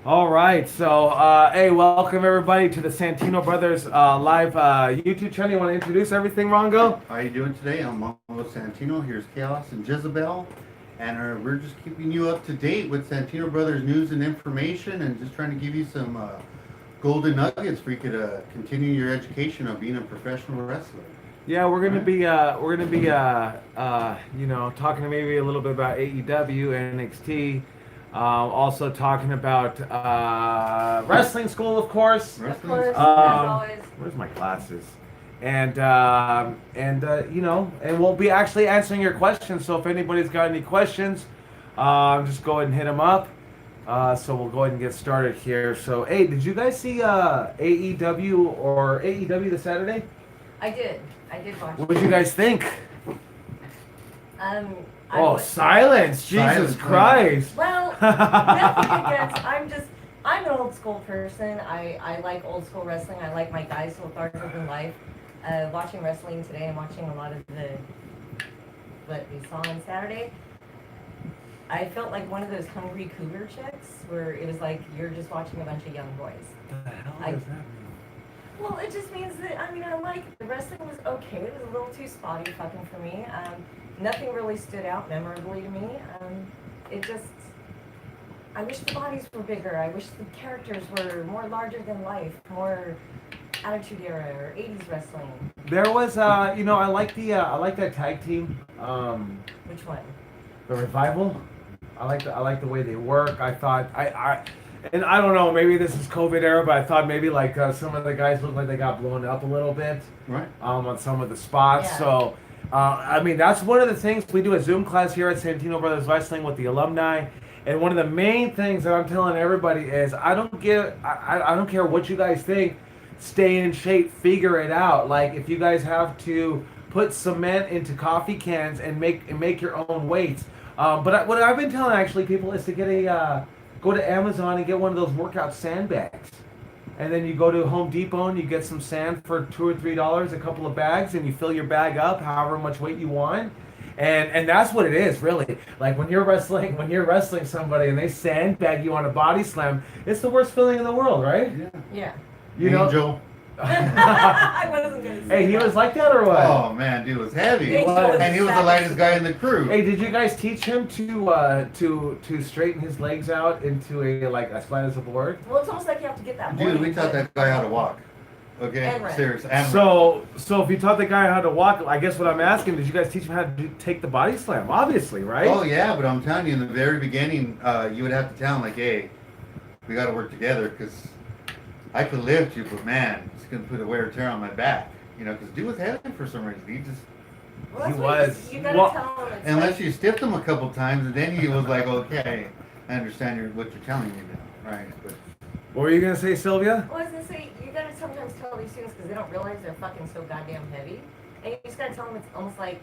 All right, so hey, welcome everybody to the Santino Brothers live YouTube channel. You want to introduce everything, Rongo? How are you doing today? I'm Mongol Santino. Here's Kaos and Jezabel, and we're just keeping you up to date with Santino Brothers news and information, and just trying to give you some golden nuggets for you could continue your education of being a professional wrestler. Yeah, we're gonna be you know, talking maybe a little bit about AEW, NXT. Also talking about wrestling school, of course. Wrestling course, school. as always. Where's my glasses? And you know, and we'll be actually answering your questions. So if anybody's got any questions, just go ahead and hit them up. So we'll go ahead and get started here. So, hey, did you guys see AEW or AEW this Saturday? I did watch What did you guys think? I Oh, was- silence! Jesus Silence. Christ! Well, nothing against. I'm an old school person. I like old school wrestling. I like my guys so larger than life. Watching wrestling today and watching a lot of what we saw on Saturday, I felt like one of those hungry cougar chicks where it was like you're just watching a bunch of young boys. What the hell does that mean? Well, it just means that, I like, the wrestling was okay. It was a little too spotty fucking for me. Nothing really stood out memorably to me. I wish the bodies were bigger. I wish the characters were more larger than life, more Attitude Era or 80s wrestling. There was, you know, I like that tag team, Which one? the Revival. I like the way they work. I thought, and I don't know, maybe this is COVID era, but I thought maybe like some of the guys looked like they got blown up a little bit, Right. on some of the spots. Yeah. So, I mean, that's one of the things we do a Zoom class here at Santino Brothers Wrestling with the alumni. And one of the main things that I'm telling everybody is I don't care what you guys think. Stay in shape, figure it out. Like if you guys have to put cement into coffee cans and make your own weights. But what I've been telling actually people is to get go to Amazon and get one of those workout sandbags. And then you go to Home Depot and you get some sand for $2 or $3, a couple of bags, and you fill your bag up however much weight you want. And that's what it is, really. Like when you're wrestling somebody and they sandbag you on a body slam, it's the worst feeling in the world, right? Yeah. Yeah. You know. Angel. I wasn't going to say Hey, he that. was like that or what? Oh man, dude was heavy, Angel was and he was the lightest guy in the crew. Hey, did you guys teach him to straighten his legs out into a like as flat as a board? Well, it's almost like you have to get that Dude, we taught that guy how to walk. Okay, And run. serious. And So if you taught the guy how to walk, I guess what I'm asking, did you guys teach him how to take the body slam? Obviously, right? Oh yeah, but I'm telling you, in the very beginning, you would have to tell him like, hey, we got to work together because I could lift you, but man, it's gonna put a wear and tear on my back. You know, because dude was heavy for some reason. He just Well, that's He what was. You gotta Well, tell him. It's unless like, you stiffed him a couple times, and then he was like, okay, I understand what you're telling me now, right? But What were you gonna say, Sylvia? Well, I was gonna say, you gotta sometimes tell these students because they don't realize they're fucking so goddamn heavy. And you just gotta tell them it's almost like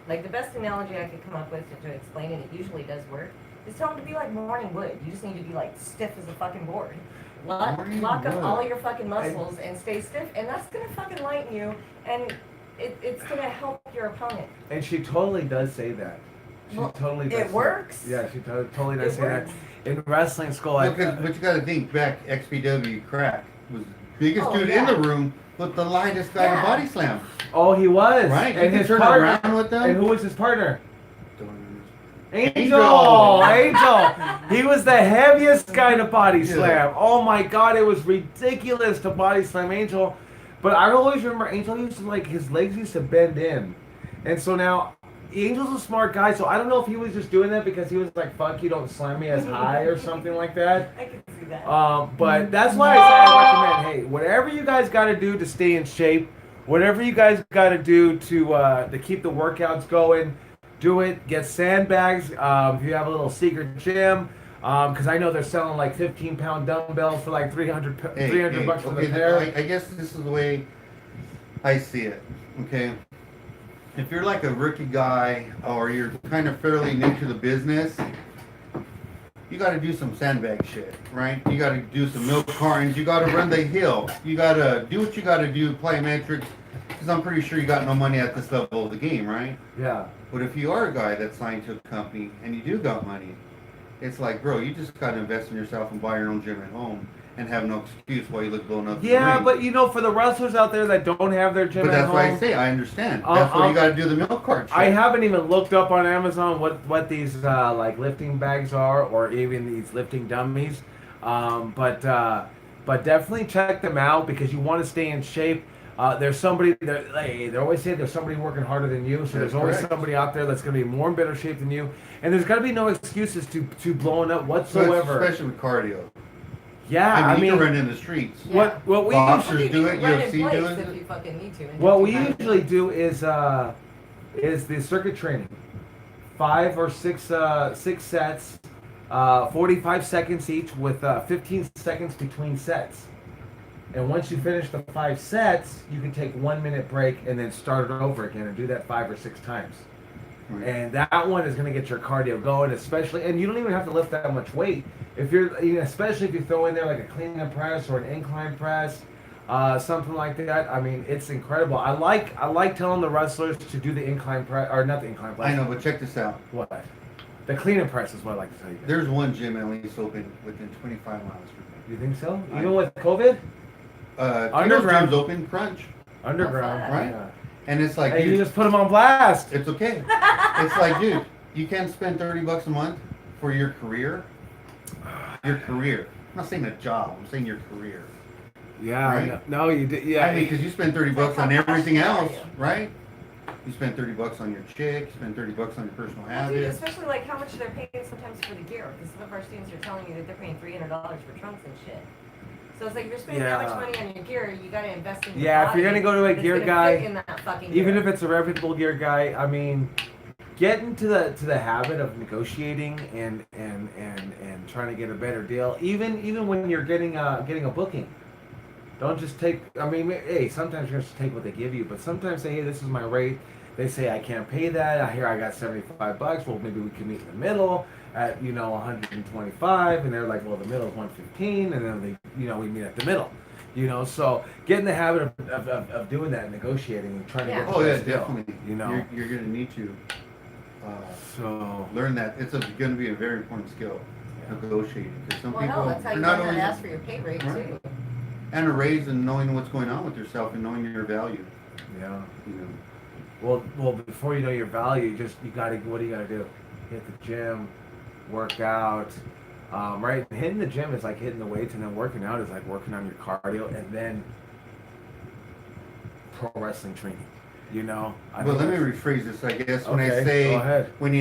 the best analogy I could come up with to explain it, it usually does work, is tell them to be like morning wood. You just need to be like stiff as a fucking board. Lock up wood. all your fucking muscles and stay stiff, and that's gonna fucking lighten you, and it's gonna help your opponent. And she totally does say that. She Well, totally does. it say- works. Yeah, she totally does It say works. that. In wrestling school, but you got to think back, XPW Crack was the biggest Oh, dude yeah. in the room, but the lightest guy to Yeah. body slam. oh, he was. Right? And You his can turn partner. around with them. And who was his partner? Angel! Angel. Angel! He was the heaviest guy to body Yeah. slam. Oh my god, it was ridiculous to body slam Angel. But I always remember Angel used to his legs used to bend in. And so now, Angel's a smart guy, so I don't know if he was just doing that because he was like, fuck you, don't slam me as high or something like that. I can see that. But that's why I recommend, hey, whatever you guys got to do to stay in shape, whatever you guys got to do to keep the workouts going, do it. Get sandbags if you have a little secret gym, because I know they're selling like 15-pound dumbbells for like 300 bucks for the pair. I guess this is the way I see it. Okay, if you're like a rookie guy or you're kind of fairly new to the business, you got to do some sandbag shit, right? You got to do some milk cartons. You got to run the hill. You got to do what you got to do, plyometrics, because I'm pretty sure you got no money at this level of the game, right? Yeah. But if you are a guy that's signed to a company and you do got money, it's like, bro, you just gotta invest in yourself and buy your own gym at home and have no excuse why you look blown up. Yeah, but you know, for the wrestlers out there that don't have their gym but at that's home, why I say I understand. That's why you gotta do the milk cart shit. I haven't even looked up on Amazon what these like lifting bags are, or even these lifting dummies. But definitely check them out because you want to stay in shape. There's somebody they always say there's somebody working harder than you, so there's always somebody out there that's going to be more in better shape than you, and there's got to be no excuses to blowing up whatsoever. Especially with cardio. Yeah, I mean, you can run in the streets. Yeah. What we Boxers usually do it, Run in UFC do place it. if you fucking need to. what we usually do is the circuit training, 5 or 6 sets, 45 seconds each with 15 seconds between sets. And once you finish the 5 sets, you can take 1 minute break and then start it over again and do that 5 or 6 times. Right. And that one is going to get your cardio going, especially, and you don't even have to lift that much weight. If you're, especially if you throw in there like a clean and press or an incline press, something like that. I mean, it's incredible. I like telling the wrestlers to do the incline press, or not the incline press. I know, but check this out. What? The clean and press is what I like to tell you. There's one gym at least open within 25 miles from me. You think so? Even with COVID? Underground gym's open, Crunch, Underground, right? Yeah. And it's like, Hey, dude, you just put them on blast. it's okay. It's like, dude, you can't spend $30 a month for your career. Your career. I'm not saying a job. I'm saying your career. Yeah. Right? No, you did. Yeah. I mean, because you spend $30 on how everything passionate are else, you? right? You spend $30 on your chick. You spend $30 on your personal Well, dude, habits. especially like how much they're paying sometimes for the gear. Because some of our students are telling me that they're paying $300 for trunks and shit. So it's like if you're spending that much money on your gear, you gotta invest in your Yeah, if body you're gonna go to a that's gear gonna guy, fit in that fucking even gear. if it's a reputable gear guy, I mean, get into the habit of negotiating and trying to get a better deal. Even when you're getting a booking, don't just take. I mean, hey, sometimes you're just take what they give you, but sometimes say, hey, this is my rate. They say I can't pay that. I hear I got $75. Well, maybe we can meet in the middle at 125, and they're like, well, the middle is 115, and then we meet at the middle. So get in the habit of doing that, negotiating and trying to get the Oh yeah, best deal, definitely. You're gonna need to So learn that. It's going to be a very important skill, negotiating. Because some Well, people no, that's how are you not learn how always to ask for your pay rate Right. too. and a raise and knowing what's going on with yourself and knowing your value. yeah. You know. Well, before you know your value, what do you gotta do? Hit the gym, work out. Right, hitting the gym is like hitting the weights, and then working out is like working on your cardio, and then pro wrestling training. But let me rephrase this. I guess when I Okay, say go ahead. when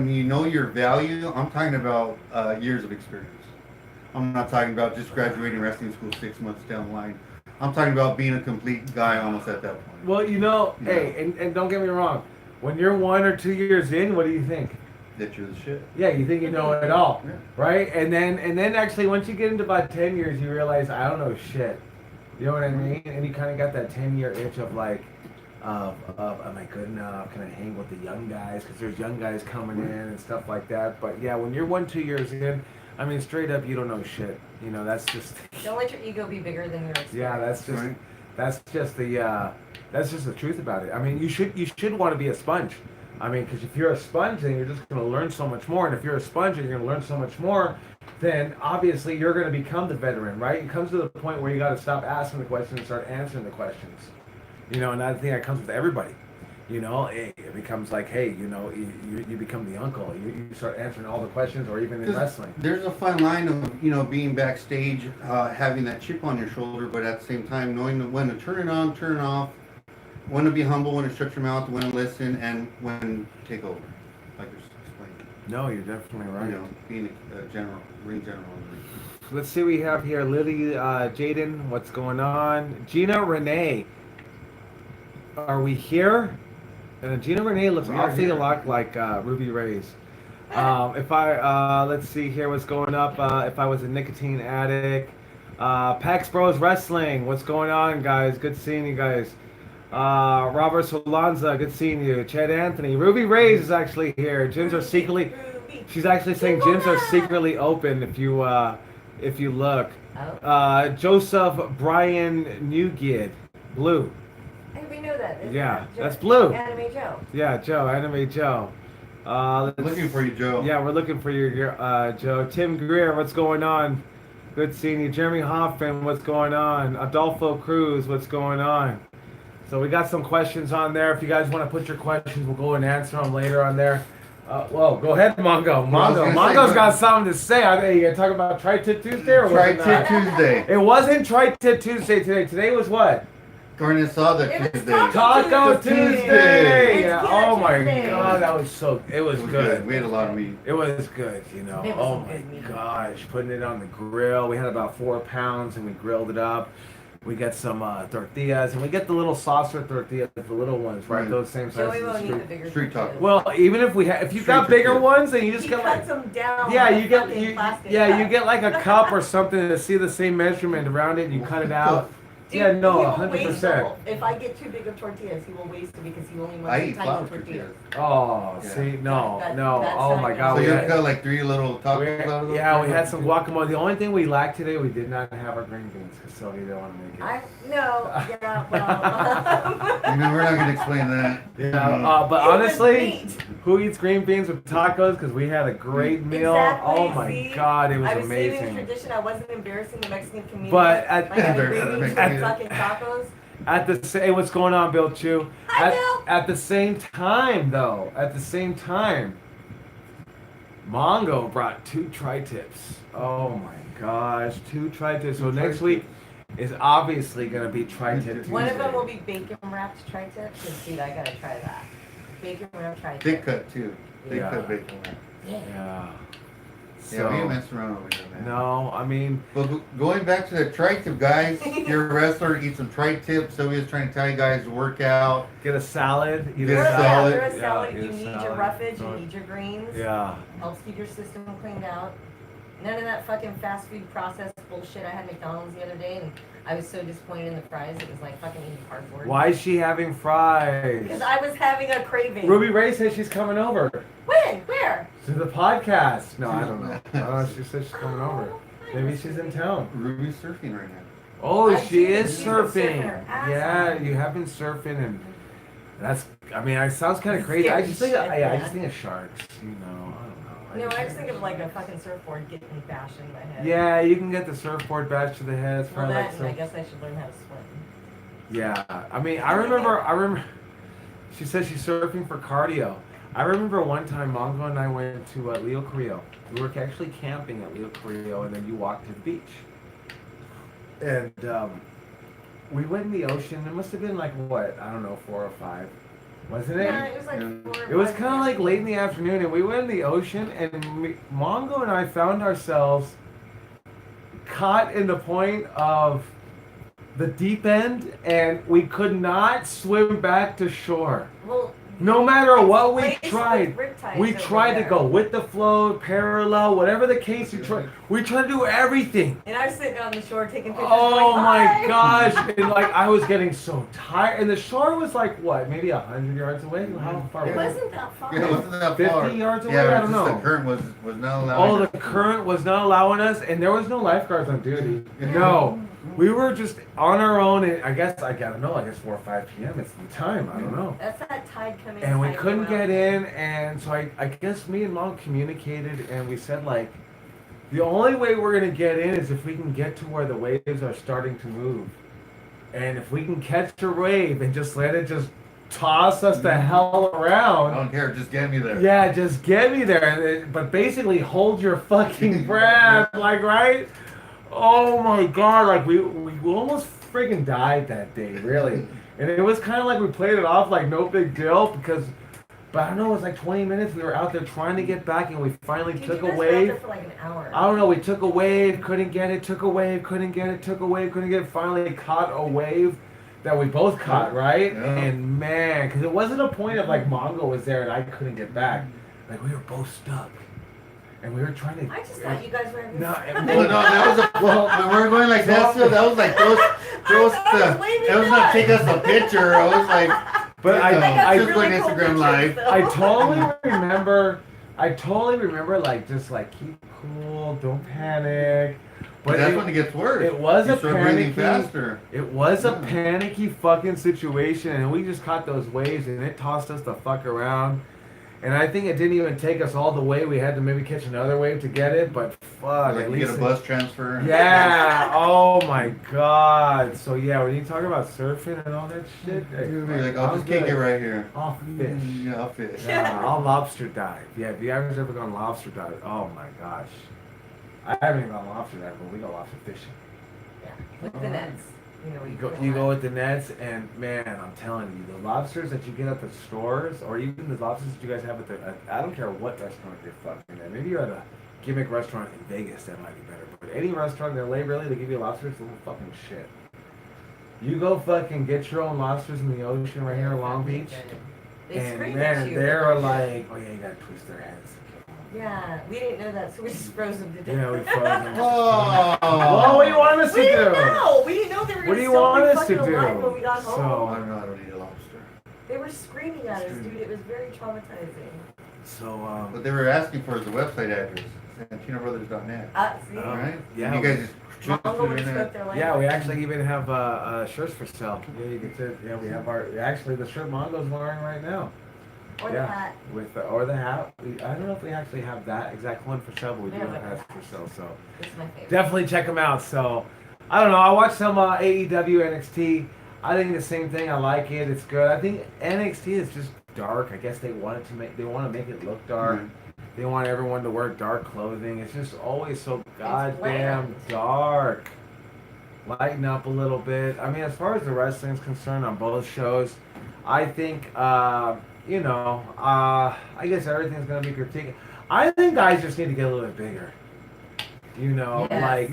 you know your value, I'm talking about years of experience. I'm not talking about just graduating wrestling school 6 months down the line. I'm talking about being a complete guy almost at that point. Well, hey, and don't get me wrong. When you're 1 or 2 years in, what do you think? That you're the shit. Yeah, you think you know it all, Yeah. right? And then actually, once you get into about 10 years, you realize I don't know shit. You know what I mean? And you kind of got that 10-year itch of like, am I good enough? Can I hang with the young guys? Because there's young guys coming in and stuff like that. But yeah, when you're 1, 2 years in, I mean, straight up, you don't know shit. That's just. Don't let your ego be bigger than your experience. Yeah, that's just. Right. That's just the truth about it. I mean, you should want to be a sponge. I mean, because if you're a sponge, then you're just going to learn so much more. And if you're a sponge and you're going to learn so much more, then obviously you're going to become the veteran, right? It comes to the point where you got to stop asking the questions and start answering the questions. And I think that comes with everybody. It becomes like, hey, you become the uncle. You start answering all the questions, or even in wrestling. There's a fine line of being backstage, having that chip on your shoulder, but at the same time knowing when to turn it on, turn it off, when to be humble, when to shut your mouth, when to listen, and when to take over, like you're explaining. No, you're definitely right. Being a ring general. Let's see what we have here. Lily, Jaden, what's going on? Gina Renee, are we here? Gina Renee looks We are awfully here. a lot like Ruby Ray's. Let's see here what's going up. If I was a nicotine addict. Pax Bros Wrestling, what's going on, guys? Good seeing you guys. Robert Solanza, good seeing you. Chad Anthony. Ruby Ray's is actually here. Gyms are secretly. She's actually saying gyms are secretly open if you look. Oh. Joseph Brian Newgid, Blue. Hey, we know that. Isn't Yeah, that Joe? that's Blue. Anime Joe. Yeah, Joe, Anime Joe. Looking for you, Joe. Yeah, we're looking for you, Joe. Tim Greer, what's going on? Good seeing you. Jeremy Hoffman, what's going on? Adolfo Cruz, what's going on? So we got some questions on there. If you guys want to put your questions, we'll go and answer them later on there. Well, go ahead, Mongo. Mongo's got something to say. Are you going to talk about Tri-Tip Tuesday or what? Tri-Tip Tuesday. It wasn't Tri-Tip Tuesday today. Today was what? Carne asada Tuesday. Taco Tuesday. Yeah. Oh my Tuesday. God, that was so. It was good. We had a lot of meat. It was good, you know. It was Oh some my good meat. gosh, putting it on the grill. We had about 4 pounds and we grilled it up. We got some tortillas and we get the little saucer tortillas, the little ones, right? Right. Those same Joey sizes. won't need the bigger Street talk. tortillas. Well, even if if you Street got bigger tortillas. ones, then you just He get like cuts them down. yeah, like you get fucking plastic you cup. get like a cup or something to see the same measurement around it and you cut it out. Dude, Yeah, no, he will waste 100%. them. If I get too big of tortillas, he will waste it because he only I wants eat tiny flour tortillas. Oh, Yeah. see, no, That's no. Oh not my good. God, So we you had, cut like 3 little tacos out of those? yeah, we had some guacamole. The only thing we lacked today, we did not have our green beans because Sony didn't want to make it. Yeah, well. You know, we're not going to explain that. Yeah, but It was honestly, meat. who eats green beans with tacos? Because we had a great meal. Exactly, Oh my see? God, it was I was saving amazing. tradition. I wasn't embarrassing the Mexican community. But at- by having Embarrassing green the beans Mexican with fucking tacos. At the hey, what's going on, Bill Chu? Hi, at, Bill. at the same time, though, Mongo brought 2 tri-tips. Oh my gosh, 2 tri-tips. So next week is obviously gonna be tri-tip Tuesday. One of them will be bacon wrapped tri-tip. Cause dude, I gotta try that. Bacon wrapped tri-tip. Thick cut, too. Thick Yeah. cut bacon. Yeah. Yeah, we ain't So, messing around over here, man. no, I mean, But going back to the tri-tip, guys, you're a wrestler, eat some tri-tip. Sylvia's trying to tell you guys to work out. get a salad. Eat Get a a Yeah, salad. you're a Yeah, salad. get You a need your salad. roughage. So- You need your greens. Yeah. Helps keep your system cleaned out. None of that fucking fast food processed bullshit. I had McDonald's the other day and I was so disappointed in the fries. It was like fucking eating cardboard. Why is she having fries? Because I was having a craving. Ruby Ray says she's coming over When? Where? to the podcast. No, I don't know. She said she's coming over. Maybe she's in town. Ruby's surfing right now. Oh, I've she seen it. is She's been surfing surfing. her ass Yeah, off. you have been surfing, and that's. I mean, it sounds kind of It's crazy. I scary just think. shit, I just man. think of sharks. You know, I don't know. No, I just think of like a fucking surfboard getting bashed in my head. Yeah, you can get the surfboard bash to the head. It's Well, probably that like and some. I guess I should learn how to swim. Yeah, I mean, I remember. She says she's surfing for cardio. I remember one time Mongo and I went to Leo Carrillo. We were actually camping at Leo Carrillo, and then you walked to the beach. And we went in the ocean. It must have been like what? I don't know, 4 or 5, wasn't it? Yeah, it was like Yeah. 4 or It was 5 kind of like years late ago. in the afternoon, and we went in the ocean, and Mongo and I found ourselves caught in the point of the deep end, and we could not swim back to shore. Well, No matter it's what we laced with tried, riptides we over tried to there. go with the flow, parallel, whatever the case. We tried to do everything. And I was sitting on the shore taking pictures. Oh going, my "Hi." gosh! And like I was getting so tired, and the shore was like what, maybe 100 yards away? How far? It was wasn't that far. Yeah, it wasn't that 50 far. yards away? Yeah, I don't just know. the current was not allowing. Oh, the current was not allowing us, and there was no lifeguards on duty. No, we were just on our own, and I guess 4 or 5 p.m. It's the time. I don't know. That's that tide coming. And we tide couldn't going out. get in, and so I guess me and Mom communicated, and we said like, the only way we're gonna get in is if we can get to where the waves are starting to move, and if we can catch a wave and just let it just toss us the hell I around. don't care. Just get me there. Yeah, just get me there. But basically, hold your fucking breath, like, right? Oh my God, like we almost freaking died that day, really. And it was kind of like we played it off like no big deal because, but I don't know, it was like 20 minutes. We were out there trying to get back, and we finally Dude, took you a guys were out there wave. for like an hour. I don't know, we took a wave, couldn't get it, took a wave, couldn't get it, took a wave, couldn't get it, finally caught a wave that we both caught, right? Yeah. And man, because it wasn't a point of like Mongo was there and I couldn't get back. Like we were both stuck. And we were trying to... I just thought you guys were having No, fun. it- Well, no, that was a well. When we were going like that, so that was like those. That was not take us a picture. I was like, But I I just going Instagram live. I totally remember like just like keep cool, don't panic. But that's when it gets worse. it was You a start breathing panicky- faster. It was a Yeah. panicky fucking situation, and we just caught those waves, and it tossed us the fuck around. And I think it didn't even take us all the way. We had to maybe catch another wave to get it, but fuck, Like at you least get a bus transfer. Yeah. Oh my God. So yeah, when you talk about surfing and all that shit, You're like, I'll just kick it right here. I'll fish. Yeah, I'll fish. Yeah, I'll lobster dive. Yeah, if you guys ever gone lobster dive, oh my gosh. I haven't even gone lobster dive, but we go lobster fishing. Yeah, with the nets. You go with the nets, and man, I'm telling you, the lobsters that you get at the stores, or even the lobsters that you guys have I don't care what restaurant you're fucking at. Maybe you're at a gimmick restaurant in Vegas, that might be better. But any restaurant in LA, really, they give you lobsters, it's a little fucking shit. You go fucking get your own lobsters in the ocean right here in Long Beach, and man, they're like, oh yeah, you gotta twist their heads. Yeah, we didn't know that, so we just froze them to death. Yeah, we froze them. Oh, Well, what do you want us to We do? didn't know. We didn't know they were What going do to you still want be us to fucking alive do? when we got home. I don't know. I don't eat a lobster. They were screaming at us, dude. It was very traumatizing. So, What they were asking for is the website address, SantinoBrothers.net. See? All right. Yeah. You guys just Mongol put it in spoke there. their yeah, we language. actually even have shirts for sale. Yeah, you can see. Yeah, we have actually the shirt Mongo's wearing right now. Or the hat. Or the hat. I don't know if we actually have that exact one for sale, but we do Yeah, have but hats for sale. So This is my favorite. definitely check them out. So I don't know. I watched some AEW NXT. I think the same thing. I like it. It's good. I think NXT is just dark. I guess they want to make it look dark. Right. They want everyone to wear dark clothing. It's just always so goddamn bland. dark. Lighten up a little bit. I mean, as far as the wrestling is concerned on both shows, I think, I guess everything's going to be critiqued. I think guys just need to get a little bit bigger. Yes.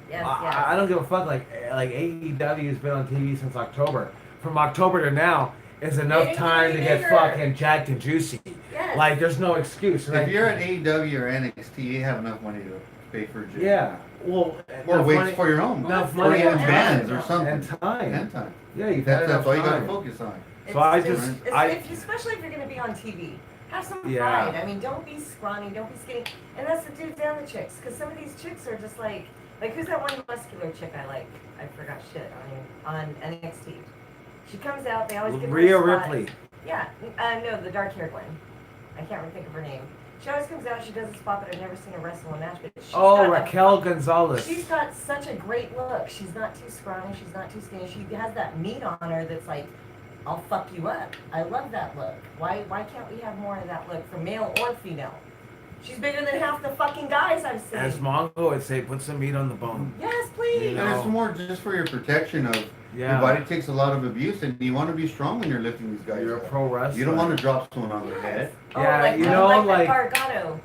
Yes, I don't give a fuck. Like AEW has been on TV since October. From October to now is enough They time need to to get be bigger. fucking jacked and juicy. Yes. Like, there's no excuse. If you're at AEW or NXT, you have enough money to pay for a gym. Yeah. Well, Or enough wait money- for your own. enough Well, money Or even and bands time. or something. And time. And time. Yeah, you've had That's enough all you gotta time. focus on. So I It's- just- it's- I- especially if you're going to be on TV. Have some Yeah. pride. I mean, don't be scrawny, don't be skinny. And that's the dudes and the chicks. Because some of these chicks are just like who's that one muscular chick I like? I forgot shit on NXT. She comes out, they always give her Rhea a spot. Ripley. Yeah, no, the dark-haired one. I can't really think of her name. She always comes out, she does a spot, but I've never seen her wrestle a match. But she's got Raquel Gonzalez. She's got such a great look. She's not too scrawny, she's not too skinny. She has that meat on her that's like, I'll fuck you up. I love that look. Why can't we have more of that look for male or female? She's bigger than half the fucking guys I've seen. As Mongo would say, put some meat on the bone. Yes, please. You And know. it's more just for your protection of Yeah. your body takes a lot of abuse, and you want to be strong when you're lifting these guys. You're a up. pro wrestler. You don't want to drop someone on their Yes. head. Yeah, like, you know, like Gargano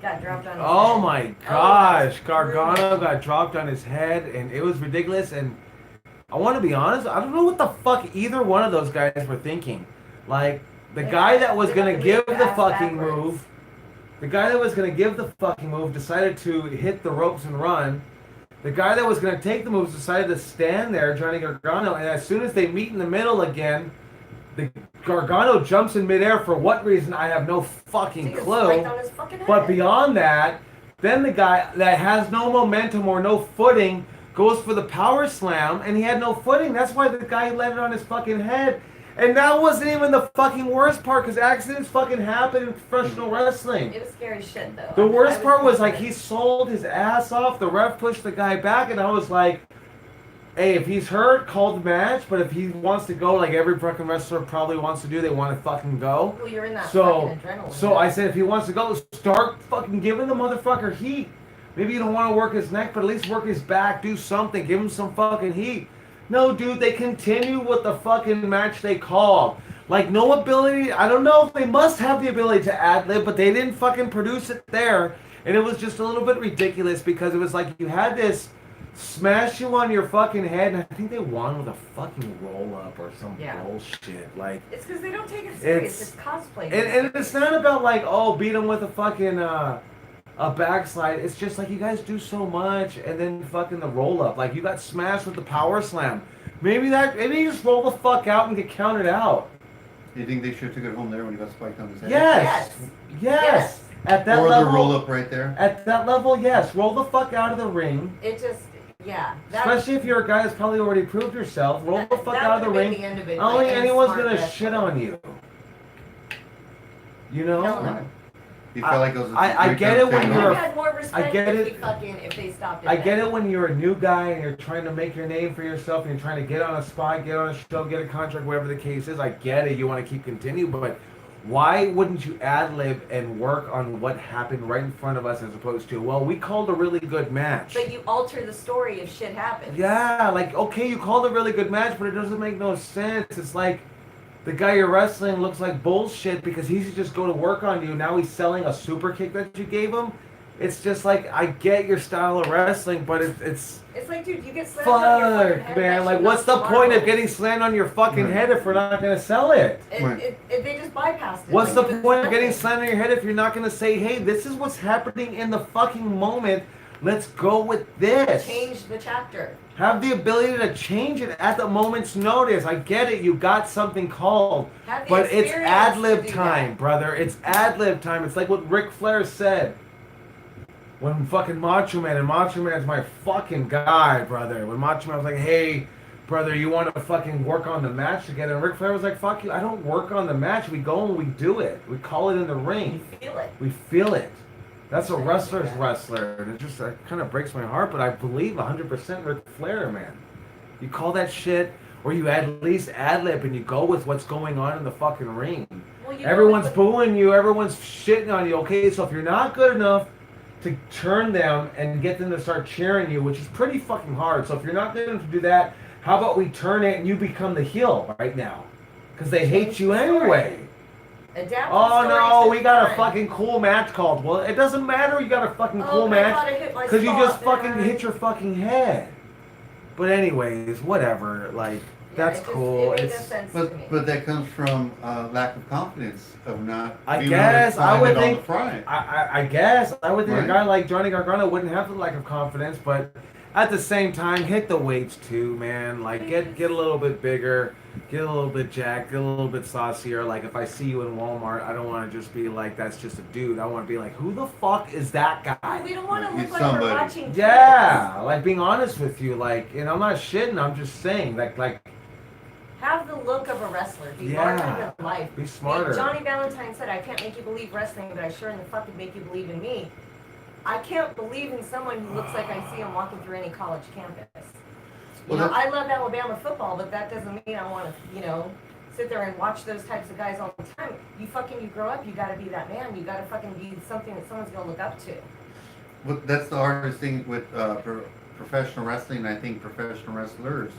got dropped on his Oh head. my gosh, Gargano got dropped on his head, and it was ridiculous. And I want to be honest, I don't know what the fuck either one of those guys were thinking. Like the Yeah, guy that was they gonna have to give leave the their ass fucking backwards. move, the guy that was gonna give the fucking move decided to hit the ropes and run. The guy that was gonna take the moves decided to stand there, Johnny Gargano, and as soon as they meet in the middle again, the Gargano jumps in midair for what reason I have no fucking He was clue. right on his fucking head. But beyond that, then the guy that has no momentum or no footing goes for the power slam, and he had no footing. That's why the guy landed on his fucking head. And that wasn't even the fucking worst part, because accidents fucking happen in professional wrestling. It was scary shit though. The worst part was like he. he sold his ass off. The ref pushed the guy back, and I was like, "Hey, if he's hurt, call the match. But if he wants to go, like every fucking wrestler probably wants to do, they want to fucking go." Well, you're in that So, fucking adrenaline. so I said, if he wants to go, start fucking giving the motherfucker heat. Maybe you don't want to work his neck, but at least work his back. Do something. Give him some fucking heat. No, dude, they continue with the fucking match they called. Like, no ability. I don't know if they must have the ability to ad-lib, but they didn't fucking produce it there. And it was just a little bit ridiculous because it was like you had this smash you on your fucking head, and I think they won with a fucking roll-up or some Yeah. bullshit. Like, It's because they don't take it serious. It's- It's cosplay. and it's not about like, oh, beat him with a fucking a backslide. It's just like you guys do so much, and then fucking the roll up. Like you got smashed with the power slam. Maybe you just roll the fuck out and get counted out. Do you think they should have took it home there when he got spiked on his head? Yes. Yes. At that Or level. the roll up right there. At that level, yes. Roll the fuck out of the ring. It just, yeah. Especially if you're a guy that's probably already proved yourself. Roll the fuck out of the ring. I don't think anyone's gonna shit on you. You know? Hell no. Right. You felt like it was a I great get time it to when take you're off. I had more respect get if it. we fucking if they stopped it. I get then. it when you're a new guy and you're trying to make your name for yourself and you're trying to get on a spot, get on a show, get a contract, whatever the case is. I get it. You want to keep continue, but why wouldn't you ad lib and work on what happened right in front of us as opposed to, well, we called a really good match. But you alter the story if shit happens. Yeah, like, okay, you called a really good match, but it doesn't make no sense. It's like the guy you're wrestling looks like bullshit because he should just go to work on you. Now he's selling a super kick that you gave him. It's just like, I get your style of wrestling, but it's It's like, dude, you get slammed on your fucking fuck, head. man. that Like, shit what's the knocks point of marbles. getting slammed on your fucking Right. head if we're not going to sell it? They just bypassed it. What's the Like, point of getting slammed on your head if you're not going to say, hey, this is what's happening in the fucking moment. Let's go with this. Change the chapter. Have the ability to change it at the moment's notice. I get it. You got something called. Have the But it's experience ad lib to do time, that. brother. It's ad lib time. It's like what Ric Flair said. When fucking Macho Man, and Macho Man's my fucking guy, brother. When Macho Man was like, hey, brother, you want to fucking work on the match together? And Ric Flair was like, fuck you. I don't work on the match. We go and we do it. We call it in the You ring. feel it. We feel it. That's a wrestler's wrestler. And it just kind of breaks my heart, but I believe 100% Ric Flair, man. You call that shit, or you at least ad-lib and you go with what's going on in the fucking ring. Well, you Everyone's know, booing you. Everyone's shitting on you. Okay, so if you're not good enough to turn them and get them to start cheering you, which is pretty fucking hard. So if you're not good enough to do that, how about we turn it and you become the heel right now? Because they hate you anyway. Adapt Oh the story no, to we the got a time. fucking cool match called. Well, it doesn't matter. You got a fucking cool I match thought I hit my because you spot just fucking there. hit your fucking head. But anyways, whatever. Like that's it just, cool. It made It's no sense to me. But that comes from lack of confidence of not. I being guess, able to I find would it on think- the front. I guess I would think a Right. guy like Johnny Gargano wouldn't have the lack of confidence, but at the same time, hit the weights too, man. Like get a little bit bigger, get a little bit jacked, get a little bit saucier. Like if I see you in Walmart, I don't want to just be like that's just a dude. I want to be like, who the fuck is that guy? We don't want to He's look like somebody. we're watching. Yeah, like being honest with you, like, and I'm not shitting. I'm just saying, like Have the look of a wrestler. Be Yeah. larger than life. be smarter. Johnny Valentine said, I can't make you believe wrestling, but I sure in the fuck can make you believe in me. I can't believe in someone who looks like I see him walking through any college campus. Well, I love Alabama football, but that doesn't mean I want to, sit there and watch those types of guys all the time. You grow up, you gotta be that man. You gotta fucking be something that someone's gonna look up to. Well, that's the hardest thing with professional wrestling. I think professional wrestlers.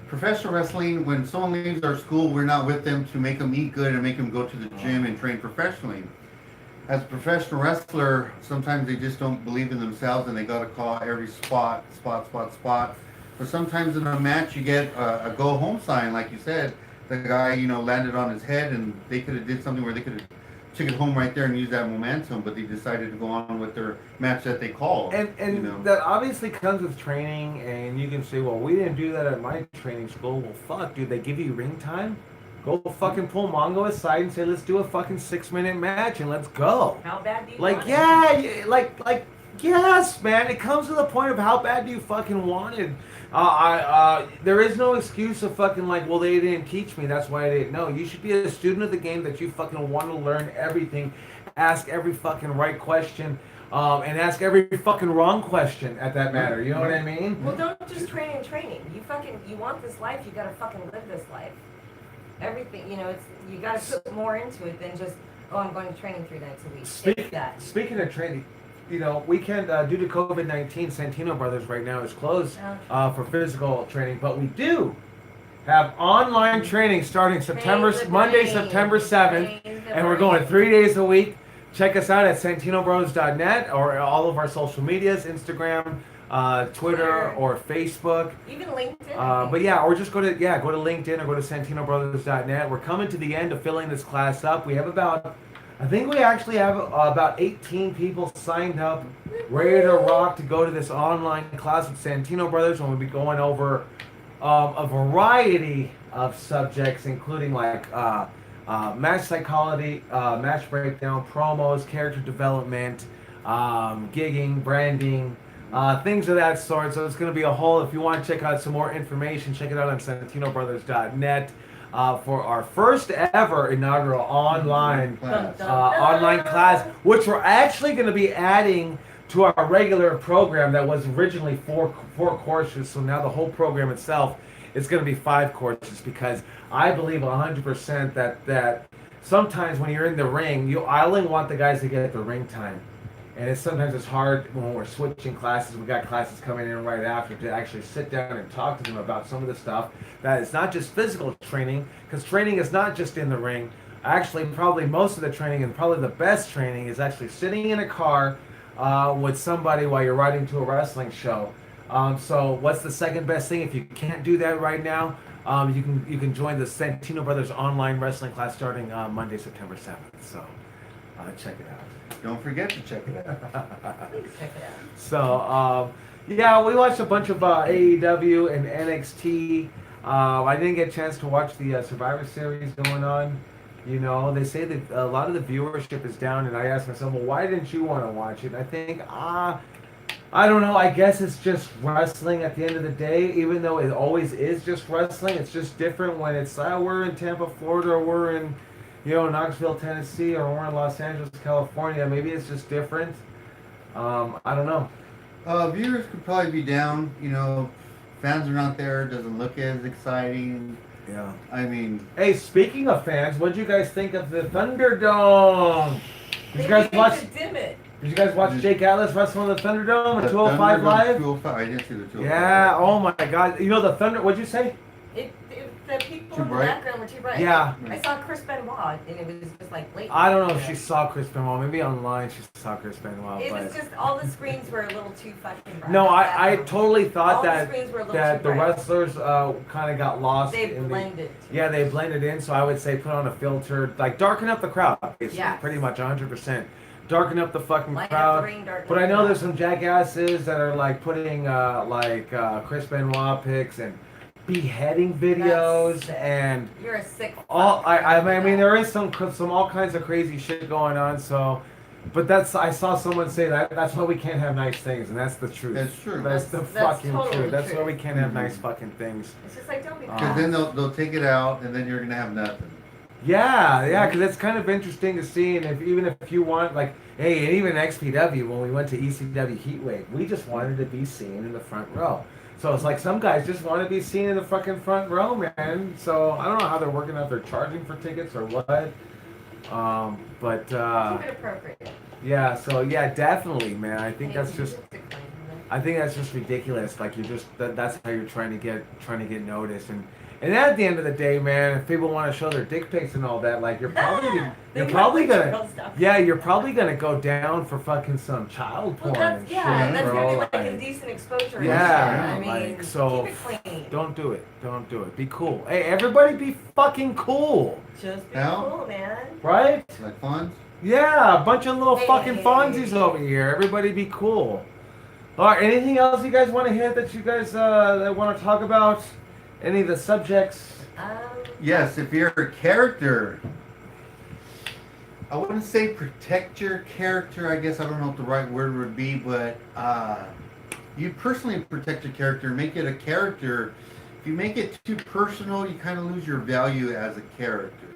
Professional wrestling, when someone leaves our school, we're not with them to make them eat good and make them go to the gym and train professionally. As a professional wrestler, sometimes they just don't believe in themselves and they got to call every spot. But sometimes in a match, you get a go home sign, like you said. The guy, landed on his head and they could have did something where they could have took it home right there and used that momentum, but they decided to go on with their match that they called. And that obviously comes with training, and you can say, well, we didn't do that at my training school. Well, fuck, dude, they give you ring time? Go fucking pull Mongo aside and say, let's do a fucking 6-minute match and let's go. How bad do you Like, want yeah, like, yes, man. It comes to the point of how bad do you fucking want it. There is no excuse of fucking like, well, they didn't teach me, that's why I didn't know. You should be a student of the game that you fucking want to learn everything, ask every fucking right question, and ask every fucking wrong question at that matter. You know what I mean? Well, don't just train in training. You want this life, you gotta fucking live this life. Everything, you gotta put more into it than just, I'm going to training 3 nights a week. It's that. Speaking of training, we can't, due to COVID-19, Santino Brothers right now is closed for physical training, but we do have online training starting Monday, September 7th, and we're going 3 days a week. Check us out at santinobros.net or all of our social medias, Instagram, Twitter, or Facebook. Even LinkedIn. But yeah, or just go to LinkedIn or go to santinobrothers.net. We're coming to the end of filling this class up. We have about 18 people signed up, ready to rock to go to this online class with Santino Brothers, and we'll be going over a variety of subjects, including like match psychology, match breakdown, promos, character development, gigging, branding, things of that sort. So it's going to be a whole. If you want to check out some more information, check it out on santinobrothers.net. for our first ever inaugural online Class. online class, which we're actually going to be adding to our regular program that was originally four courses. So now the whole program itself is going to be 5 courses, because I believe 100% that sometimes when you're in the ring, I only want the guys to get the ring time. And sometimes it's hard when we're switching classes. We got classes coming in right after to actually sit down and talk to them about some of the stuff that it's not just physical training, because training is not just in the ring. Actually, probably most of the training and probably the best training is actually sitting in a car with somebody while you're riding to a wrestling show. So what's the second best thing? If you can't do that right now, you can join the Santino Brothers online wrestling class starting Monday, September 7th. So check it out. Don't forget to check it out. Please check it out. So, yeah, we watched a bunch of AEW and NXT. I didn't get a chance to watch the Survivor Series going on. You know, they say that a lot of the viewership is down, and I asked myself, well, why didn't you want to watch it? And I think, I don't know. I guess it's just wrestling at the end of the day, even though it always is just wrestling. It's just different when it's, we're in Tampa, Florida, or we're in, Knoxville, Tennessee, or we're in Los Angeles, California. Maybe it's just different. I don't know. Viewers could probably be down. Fans are not there. Doesn't look as exciting. Yeah. I mean, Hey, speaking of fans, what did you guys think of the Thunderdome? Did you guys watch? Dim it. Did you guys watch Jake Atlas wrestle in the Thunderdome at the 205 Thunderdome Live? 205. I didn't see the 205. Yeah. Oh my God. The Thunder. What'd you say? The people Too in the bright? background were too bright. Yeah. I saw Chris Benoit, and it was just like blatant. I don't know if she saw Chris Benoit. Maybe online she saw Chris Benoit. It But was just all the screens were a little too fucking bright. no, I totally thought All the that screens were a little that too the bright. wrestlers kind of got lost. They in blended. Yeah, they blended in. So I would say put on a filter, like darken up the crowd. Basically, Yes. pretty much 100%. Darken up the fucking Light up crowd. the ring, darken But up I the know crowd. there's some jackasses that are like putting Chris Benoit pics and beheading videos sick. and You're a sick. all. fuck. I mean there is some all kinds of crazy shit going on. So, but I saw someone say that's why we can't have nice things, and that's the truth. That's true. That's the That's fucking totally truth. That's why true. we can't have Mhm. nice fucking things. It's just like don't be. Because then they'll take it out, and then you're gonna have nothing. Yeah, because it's kind of interesting to see, and even if you want, like, hey, and even XPW, when we went to ECW Heatwave, we just wanted to be seen in the front row. So it's like some guys just want to be seen in the fucking front row, man. So I don't know how they're working out, they're charging for tickets or what. But Keep it appropriate. yeah, so yeah, definitely, man. I think that's just ridiculous. Like that's how you're trying to get noticed, and at the end of the day, man, if people want to show their dick pics and all that, like you're probably gonna go down for fucking some child porn and shit, that's bro. gonna be like a Like, decent exposure. yeah, I mean, like, so keep it clean. don't do it. Be cool. Hey, everybody, be fucking cool, Just be Now? cool, man. right? Like Fonz? Yeah, a bunch of little Hey, fucking hey, Fonzies hey. over here. Everybody be cool. All right, anything else you guys want to hit that you guys that want to talk about? Any of the subjects? Yes, if you're a character, I wouldn't say protect your character. I guess I don't know what the right word would be, but you personally protect your character. Make it a character. If you make it too personal, you kind of lose your value as a character.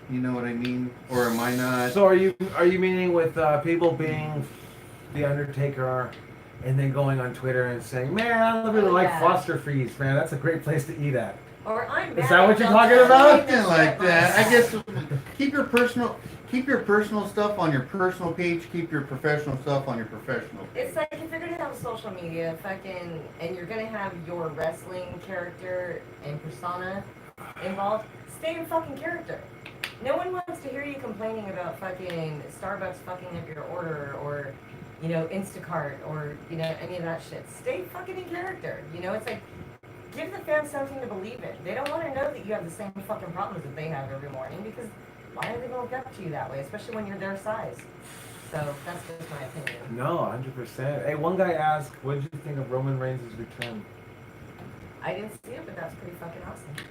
You know what I mean? Or am I not? So are you meaning with people being the Undertaker and then going on Twitter and saying, "Man, I really like Yeah. Foster Feast, man. That's a great place to eat at." Or I'm Is that what you're talking about? Something like that. I guess keep your personal stuff on your personal page. Keep your professional stuff on your professional page. It's like if you're gonna have social media, and you're gonna have your wrestling character and persona involved, stay in fucking character. No one wants to hear you complaining about fucking Starbucks fucking up your order or, Instacart or, any of that shit. Stay fucking in character. It's like, give the fans something to believe in. They don't want to know that you have the same fucking problems that they have every morning because why are they going to look up to you that way, especially when you're their size? So that's just my opinion. No, 100%. Hey, one guy asked, "What did you think of Roman Reigns' return?" I didn't see it, but that's pretty fucking awesome.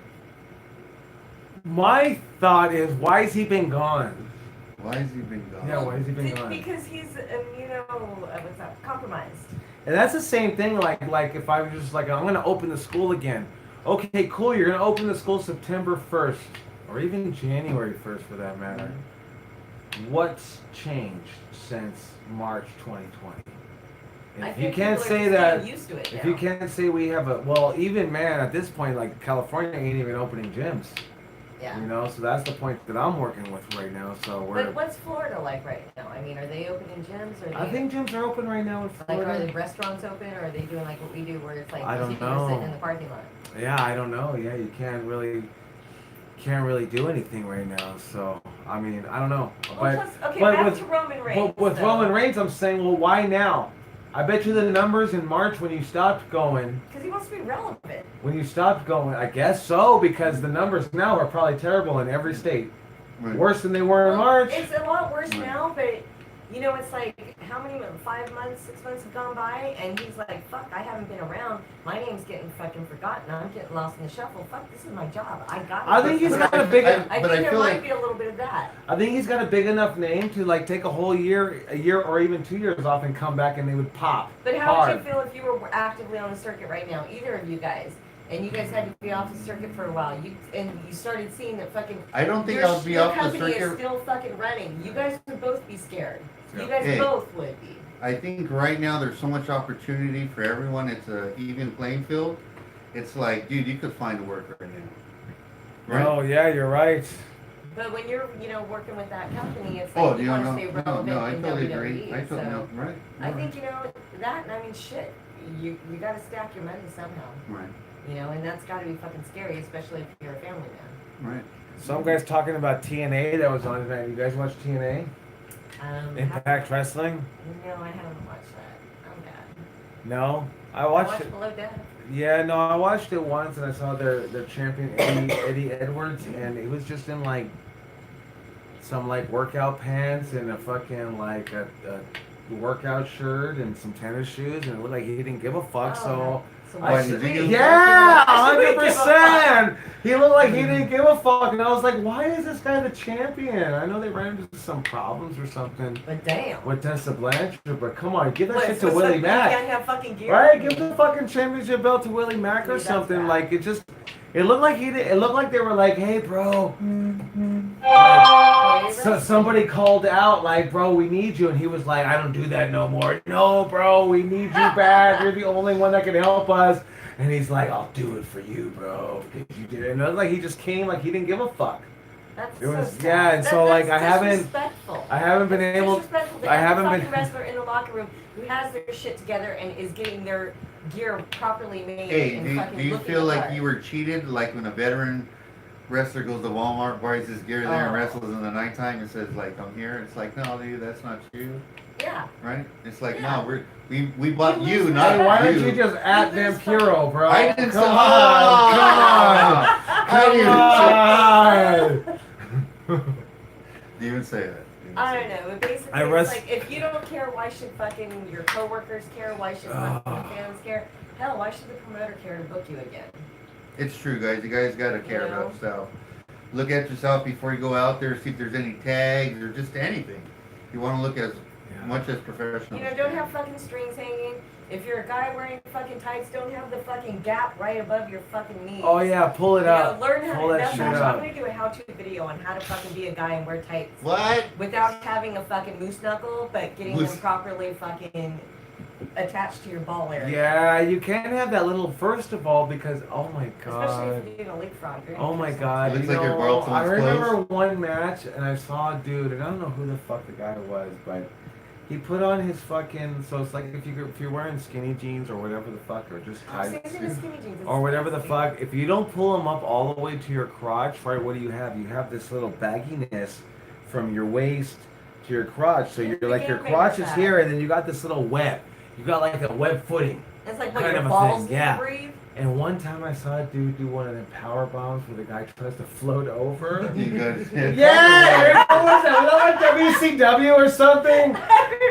My thought is, why has he been gone? Why has he been gone? Yeah, why has he been gone? Because he's what's that? Compromised. And that's the same thing. Like if I was just like, I'm gonna open the school again. Okay, cool. You're gonna open the school September 1st, or even January 1st for that matter. What's changed since March 2020? I If think you can't people are say just that, getting used to it if now. you can't say we have a, well, even man, at this point, like California ain't even opening gyms. Yeah. You know, so that's the point that I'm working with right now. So we're. But what's Florida like right now? I mean, are they opening gyms or? I think gyms are open right now in Like, Florida. are the restaurants open, or are they doing like what we do, where it's like I don't people are sitting know. in the parking lot? Yeah, I don't know. Yeah, you can't really do anything right now. So I mean, I don't know. Well, But back with to Roman Reigns. with though. Roman Reigns, I'm saying, well, why now? I bet you the numbers in March when you stopped going. Because he wants to be relevant. When you stopped going, I guess so, because the numbers now are probably terrible in every state. Right. Worse than they were in March. It's a lot worse Right. now, but you know, it's like how many 5 months, 6 months have gone by, and he's like, "Fuck, I haven't been around. My name's getting fucking forgotten. I'm getting lost in the shuffle. Fuck, this is my job. I got it." I think he's got a big. I But think I there feel might like- be a little bit of that. I think he's got a big enough name to like take a whole year, or even 2 years off and come back and they would pop. But how hard. would you feel if you were actively on the circuit right now, either of you guys, and you guys had to be off the circuit for a while, you started seeing that fucking I don't think your, I would be your off the company is circuit. still fucking running. You guys would both be scared. You Yeah. guys Hey. both would be. I think right now there's so much opportunity for everyone. It's a even playing field. It's like, dude, you could find work right now. Right? Oh yeah, you're right. But when you're, working with that company, it's Oh, like you no, want to no, stay no, relevant no, I in totally WWE. agree. I totally, so no, right. I think that, and I mean, shit, you got to stack your money somehow, Right, and that's got to be fucking scary, especially if you're a family man. right. Some guys talking about TNA that was on tonight. You guys watch TNA? Impact Wrestling? No, I haven't watched that. I'm bad. No, I I watched watched it. Below Deck. Yeah, no, I watched it once and I saw their champion Eddie Edwards, and he was just in like some like workout pants and a fucking like a workout shirt and some tennis shoes, and it looked like he didn't give a fuck. Oh, So So I why said, did you give a yeah, fuck? Why should we give a 100%. He looked like he didn't give a fuck, and I was like, why is this guy the champion? I know they ran into some problems or something But damn. with Tessa Blanchard, but come on, give that What, shit so to Willie you Mack. can't have fucking gear? Right, give the fucking championship belt to Willie Mack or Dude, that's something. bad. Like it looked like he did. It looked like they were like, "Hey, bro." So somebody called out like, "Bro, we need you," and he was like, "I don't do that no more." No, bro, we need you back. You're the only one that can help us. And he's like, "I'll do it for you, bro, because you did it." And it was like he just came like he didn't give a fuck. That's It was- so sad. yeah, and so, like, that's I haven't disrespectful. been That's able. disrespectful to I every haven't fucking been- wrestler in the locker room who has their shit together and is getting their gear properly made. Hey, and do fucking you looking feel the like part. you were cheated? Like when a veteran wrestler goes to Walmart, buys his gear there, and Oh. wrestles in the nighttime and says, like, I'm here. It's like, no, dude, that's not you. Yeah. Right? It's like, Yeah. no, we bought You you, lose not Hey, why don't you. you just at You them lose Puro, bro? I didn't Come say- on, How do you come on. Do you even say that? I don't know, but basically I it's rest- like, if you don't care, why should fucking your coworkers care? Why should fucking fans care? Hell, why should the promoter care to book you again? It's true, guys. You guys got to care You know? about yourself. Look at yourself before you go out there, see if there's any tags or just anything. You want to look as much as professional. Don't have fucking strings hanging. If you're a guy wearing fucking tights, don't have the fucking gap right above your fucking knees. Oh yeah, pull it up. Learn how Pull to. that That's shit actually, I'm up. gonna do a how-to video on how to fucking be a guy and wear tights What? without having a fucking moose knuckle, but getting Moose- them properly fucking attached to your ball area. Yeah, you can't have that little. First of all, because oh my Especially god. if you're doing a leapfrog. You're Oh gonna my kick god, It looks you like you're know, borrowed I someone's remember one match and I saw a dude, and I don't know who the fuck the guy was, but he put on his fucking, so it's like if you're wearing skinny jeans or whatever the fuck, or just someone. tights, Same thing with skinny jeans. It's or whatever the disgusting. fuck, if you don't pull them up all the way to your crotch, right, what do you have? You have this little bagginess from your waist to your crotch, so you're The like, your gangbangers crotch is have. here, and then you got this little web. You got like a web footing. It's like what kind your of a balls thing, need yeah. to breathe. And one time I saw a dude do one of them power bombs where the guy tries to float over. You guys- Yeah! What was that? Was that like WCW or something?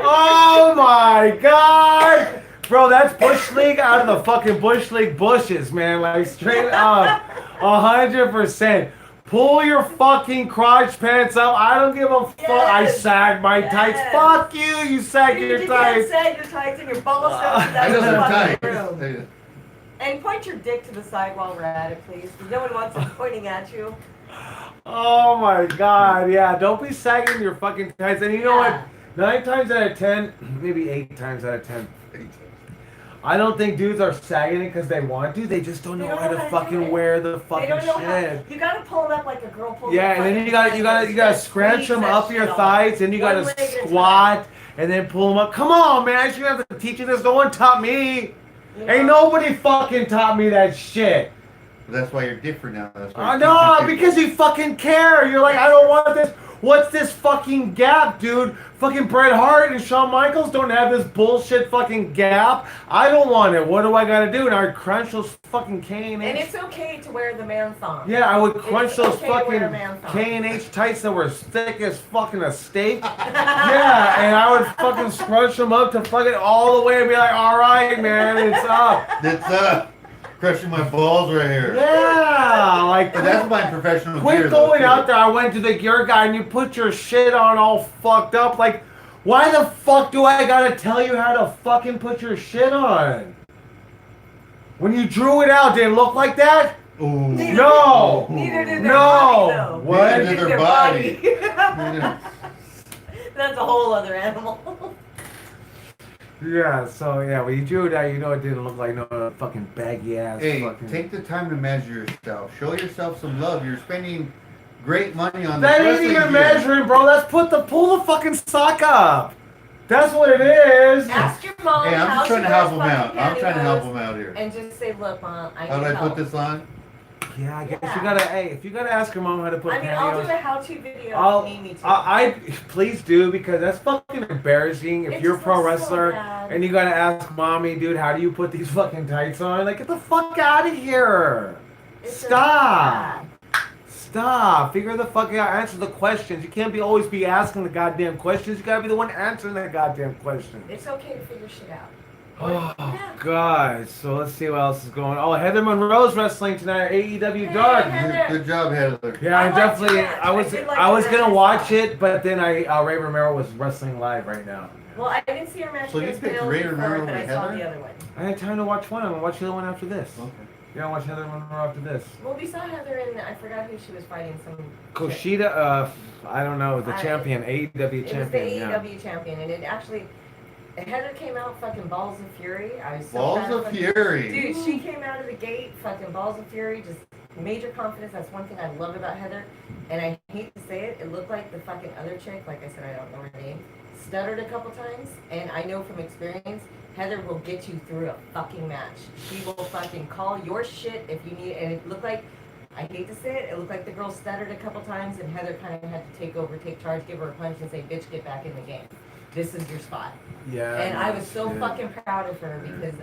Oh my god! Bro, that's Bush League out of the fucking Bush League bushes, man. Like straight up. 100%. Pull your fucking crotch pants up. I don't give a fuck. I Yes. sag my tights. Yes. Fuck you, you sag Dude, your you tights. can't sag your tights and your balls don't I that know was they're fucking tight. room. And point your dick to the side while we're at it, please. Because no one wants it pointing at you. Oh my god, yeah. Don't be sagging your fucking tights. And you know what? Yeah. 9 times out of 10, maybe 8 times out of 10. I don't think dudes are sagging it because they want to. They just don't know how to fucking wear the They fucking don't know shit. how. You gotta pull it up like a girl pulls. Yeah, and then you gotta scrunch them up your thighs, and you gotta squat, and then pull them up. Come on, man! I should have to teach you this. No one taught me. Ain't nobody fucking taught me that shit. That's why you're different now. That's why I know, because you fucking care. You're like, I don't want this. What's this fucking gap, dude? Fucking Bret Hart and Shawn Michaels don't have this bullshit fucking gap. I don't want it. What do I gotta do? And I crunch those fuking K and H. And it's okay to wear the man thong. Yeah, I would crunch those okay to fucking wear a man thong. K and H tights that were as thick as fucking a steak. Yeah, and I would fucking scrunch them up to fucking all the way and be like, all right, man, it's up. It's crushing my balls right here. Yeah, like But that's my professional gear. quit though, going too. out there. I went to the gear guy and you put your shit on all fucked up. Like, why the fuck do I gotta tell you how to fucking put your shit on? When you drew it out, did it look like that? Ooh. No. Neither did their No. body, though. What? Neither did their body. Yeah. That's a whole other animal. Yeah, so yeah, when you drew it out, you know it didn't look like no fucking baggy ass. Hey, fucking... take the time to measure yourself. Show yourself some love. You're spending great money on That this ain't wrestling even gear. measuring, bro. That's pull the fucking sock up. That's what it is. Ask your mom Hey, I'm how just trying she to help wears them out. fucking I'm trying to help pantyhose, them out here. and just say, look, Mom, I How need do I help. put this on? Yeah, I guess Yeah. you gotta. Hey, if you gotta ask your mom how to put I mean, I'll do pantyhose, a how-to video if you need me to. I please do, because that's fucking embarrassing. If It you're a just pro looks so wrestler bad. and you gotta ask mommy, dude, how do you put these fucking tights on? Like, get the fuck out of here. It's just Stop. bad. Stop. Figure the fuck out. Answer the questions. You can't be always be asking the goddamn questions. You gotta be the one answering the goddamn questions. It's okay to figure shit out. Oh Yeah. God! So let's see what else is going on. Oh, Heather Monroe's wrestling tonight. AEW Hey, Dark. Heather. Good job, Heather. Yeah, I I liked definitely. your match. I was. I did like I was your gonna match. watch it, but then Ray Romero was wrestling live right now. Well, I didn't see her match So you against picked Bailey Ray before, Romero but I over saw Heather? the other one. I had time to watch one. I'm gonna watch the other one after this. Okay. Yeah, I'll watch Heather Monroe after this. Well, we saw Heather and I forgot who she was fighting. Some chick. Koshida. I don't know. The I- champion, AEW It was the champion. Yeah. AEW champion, and it actually. Heather came out fucking balls of fury. I was so Balls proud of her. Fury. Dude, she came out of the gate fucking balls of fury, just major confidence. That's one thing I love about Heather. And I hate to say it, it looked like the fucking other chick, like I said, I don't know her name, stuttered a couple times. And I know from experience, Heather will get you through a fucking match. She will fucking call your shit if you need it. And it looked like, I hate to say it looked like the girl stuttered a couple times and Heather kind of had to take over, take charge, give her a punch and say, bitch, get back in the game. This is your spot. Yeah. And I was so yeah. fucking proud of her because,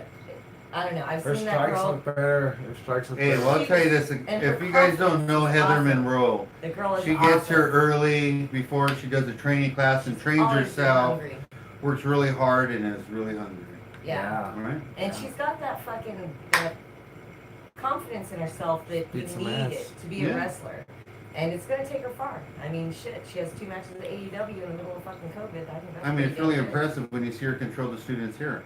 I don't know, I've Her seen that strikes girl. look better. Her strikes look Hey, better. well, I'll tell you this. And If her you guys don't know confidence is Heather awesome. Monroe, The girl is she awesome. gets here early before she does a training class and trains Always been herself, hungry. works really hard, and is really hungry. Yeah. All right? And she's got that fucking that confidence in herself that Beat you some need ass. it to be Yeah. a wrestler. And it's gonna take her far. I mean, shit, she has 2 matches at AEW in the middle of fucking COVID. I think that's I mean, pretty it's really damn good. impressive when you see her control the students here.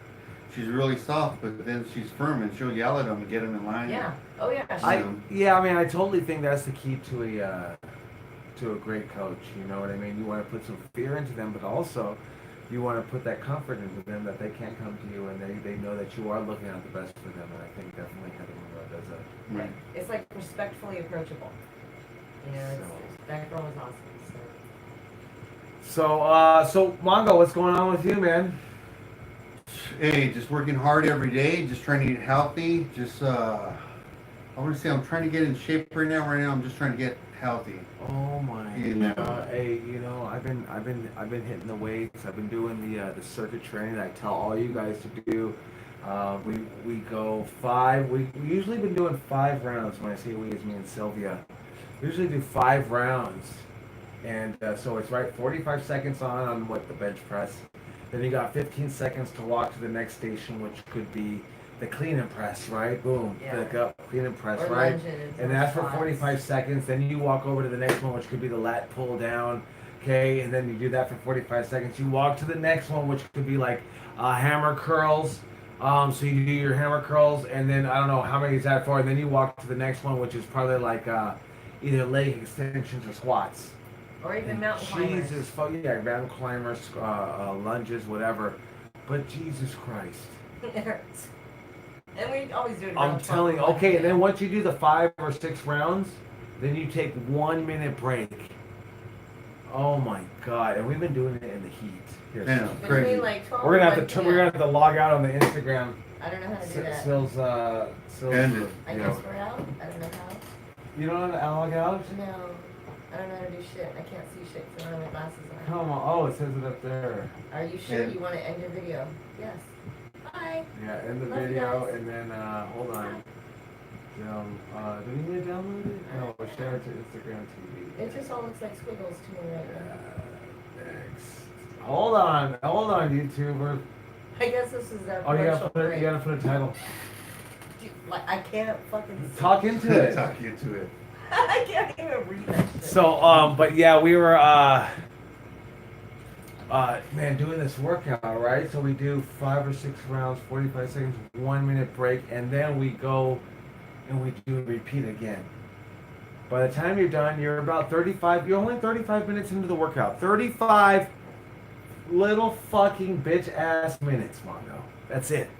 She's really soft, but then she's firm, and she'll yell at them and get them in line. Yeah. Oh yeah. She, I mean, I totally think that's the key to a great coach. You know what I mean? You want to put some fear into them, but also you want to put that comfort into them that they can't come to you and they know that you are looking out the best for them. And I think definitely Heather Monroe does that. Right. it's like respectfully approachable. You know, that girl is awesome. So Mongo, what's going on with you, man? Hey, just working hard every day, just trying to eat healthy. Just, I want to say I'm trying to get in shape right now. Right now, I'm just trying to get healthy. Oh my You know. God! Hey, you know, I've been hitting the weights. I've been doing the circuit training that I tell all you guys to do. We go 5. We usually been doing 5 rounds. When I say we, it's me and Sylvia. We usually do 5 rounds, and so it's right 45 seconds on what the bench press. Then you got 15 seconds to walk to the next station, which could be the clean and press, right? Boom, Yeah. pick up, clean and press, Or right? lunges And or that's for squats. 45 seconds. Then you walk over to the next one, which could be the lat pull down, okay? And then you do that for 45 seconds. You walk to the next one, which could be like hammer curls, So you do your hammer curls, and then I don't know how many is that for, and then you walk to the next one, which is probably like either leg extensions or squats. Or even And mountain climbers. Jesus, yeah, mountain climbers, lunges, whatever. But Jesus Christ. It hurts. And we always do it. I'm around telling you, 12 okay, and then a.m. once you do the 5 or 6 rounds, then you take 1 minute break. Oh my God! And we've been doing it in the heat. Here, Yeah. so- Between Crazy. like 12 we're gonna and have to 1 we're gonna p.m. have to log out on the Instagram. I don't know how to do that. Sills, Ended. I you guess know. we're out. I don't know how. You don't know how to log out? No. I don't know how to do shit. I can't see shit because I don't have my glasses on. Come on! Oh, it says it up there. Are you sure Yeah. you want to end your video? Yes. Bye. Yeah, end the Love you video guys. and then hold on. Do we need to download it? No, we'll share it to Instagram TV. It just all looks like squiggles to me right now. Next. Hold on, YouTuber. I guess this is our Oh, you commercial gotta break. put a title. Like, I can't fucking see. Talk into it. Talk into it. I can't even read that shit. So, but yeah, we were, man, doing this workout, right? So we do 5 or 6 rounds, 45 seconds, 1 minute break, and then we go and we do repeat again. By the time you're done, you're about 35, you're only 35 minutes into the workout. 35 little fucking bitch ass minutes, Mondo. That's it.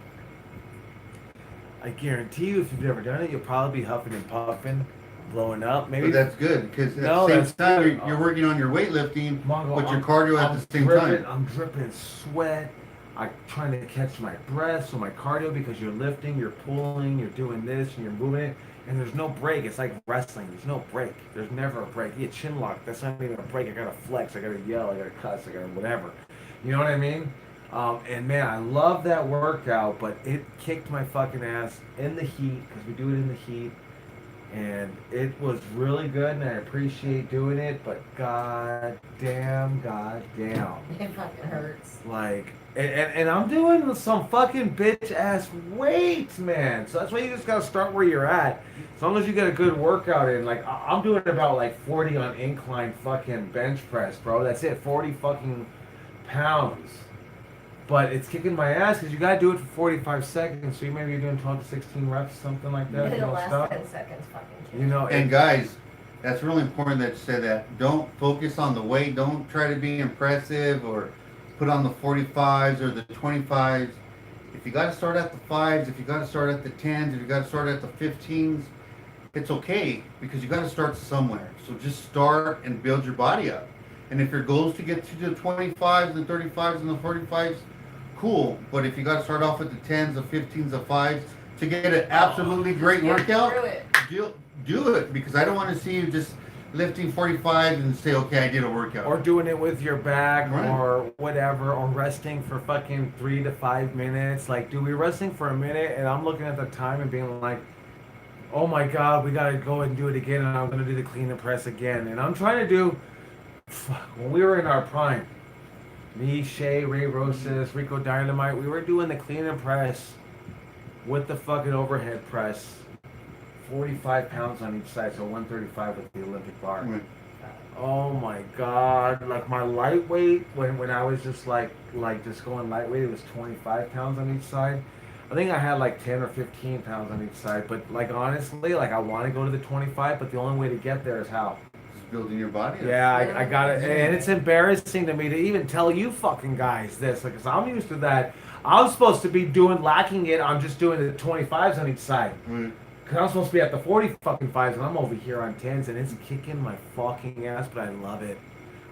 I guarantee you, if you've never done it, you'll probably be huffing and puffing, blowing up. Maybe But that's good because at No, the that's same time good. you're working on your weightlifting, Mongo, but your I'm- cardio at I'm the same dripping, time. I'm dripping sweat. I'm trying to catch my breath, so my cardio, because you're lifting, you're pulling, you're doing this, and you're moving it, and there's no break. It's like wrestling. There's no break. There's never a break. You get chin lock. That's not even a break. I gotta flex. I gotta yell. I gotta cuss. I gotta whatever. You know what I mean? And man, I love that workout, but it kicked my fucking ass in the heat because we do it in the heat. And it was really good, and I appreciate doing it, but god damn. It fucking hurts. Like, and I'm doing some fucking bitch ass weights, man. So that's why you just gotta start where you're at. As long as you get a good workout in, like, I'm doing about like 40 on incline fucking bench press, bro. That's it, 40 fucking pounds. But it's kicking my ass because you gotta do it for 45 seconds. So you maybe you're doing 12 to 16 reps, something like that. In You the don't last stop. 10 seconds fucking kill. You know, And guys, that's really important that you say that. Don't focus on the weight. Don't try to be impressive or put on the 45s or the 25s. If you got to start at the 5s, if you got to start at the 10s, if you got to start at the 15s, it's okay because you got to start somewhere. So just start and build your body up. And if your goal is to get to the 25s, the 35s, and the 45s, cool. But if you got to start off with the 10s, the 15s, the 5s to get an absolutely great Get workout, through it. do it because I don't want to see you just lifting 45 and say, okay, I did a workout. or doing it with your back Right. or whatever, or resting for fucking 3 to 5 minutes. Like, dude, we're resting for a minute, and I'm looking at the time and being like, oh my god, we gotta go and do it again, and I'm gonna do the clean and press again. And I'm trying to do, when we were in our prime, me, Shay, Ray Rosas, Rico Dynamite, we were doing the clean and press with the fucking overhead press, 45 pounds on each side, so 135 with the Olympic bar. Right. Oh my god, like my lightweight, when I was just like just going lightweight, it was 25 pounds on each side. I think I had like 10 or 15 pounds on each side, but like honestly, like I want to go to the 25, but the only way to get there is how? Just building your body up. Yeah, I got it, and it's embarrassing to me to even tell you fucking guys this, because I'm used to that. I'm supposed to be lacking it on just doing the 25s on each side. Right. Cause I'm supposed to be at the 40 fucking 5s and I'm over here on 10s and it's kicking my fucking ass, but I love it.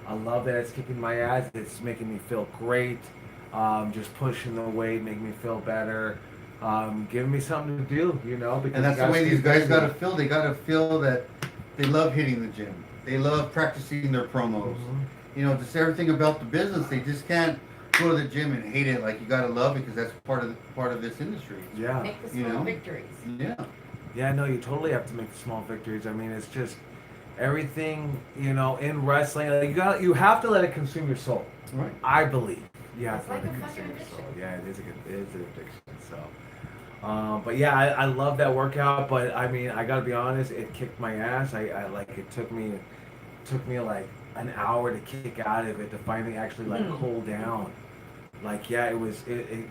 I love that it's kicking my ass. It's making me feel great. Just pushing the weight, making me feel better. Giving me something to do, you know. Because And that's you the gotta way stay these guys busy. got to feel. They got to feel that they love hitting the gym. They love practicing their promos. Mhm. You know, just everything about the business. They just can't go to the gym and hate it. Like you got to love it because that's part of this industry. Yeah. Make the You small know? victories. Yeah. Yeah, no, you totally have to make the small victories. I mean, it's just everything, you know, in wrestling. Like, you have to let it consume your soul. Right. I believe. Yeah, It's let like it a consume fucking your addiction. soul. Yeah, it is an addiction. So, but yeah, I love that workout. But I mean, I gotta be honest, it kicked my ass. I like it took me like an hour to kick out of it to finally actually like cool down. Like, yeah, it was,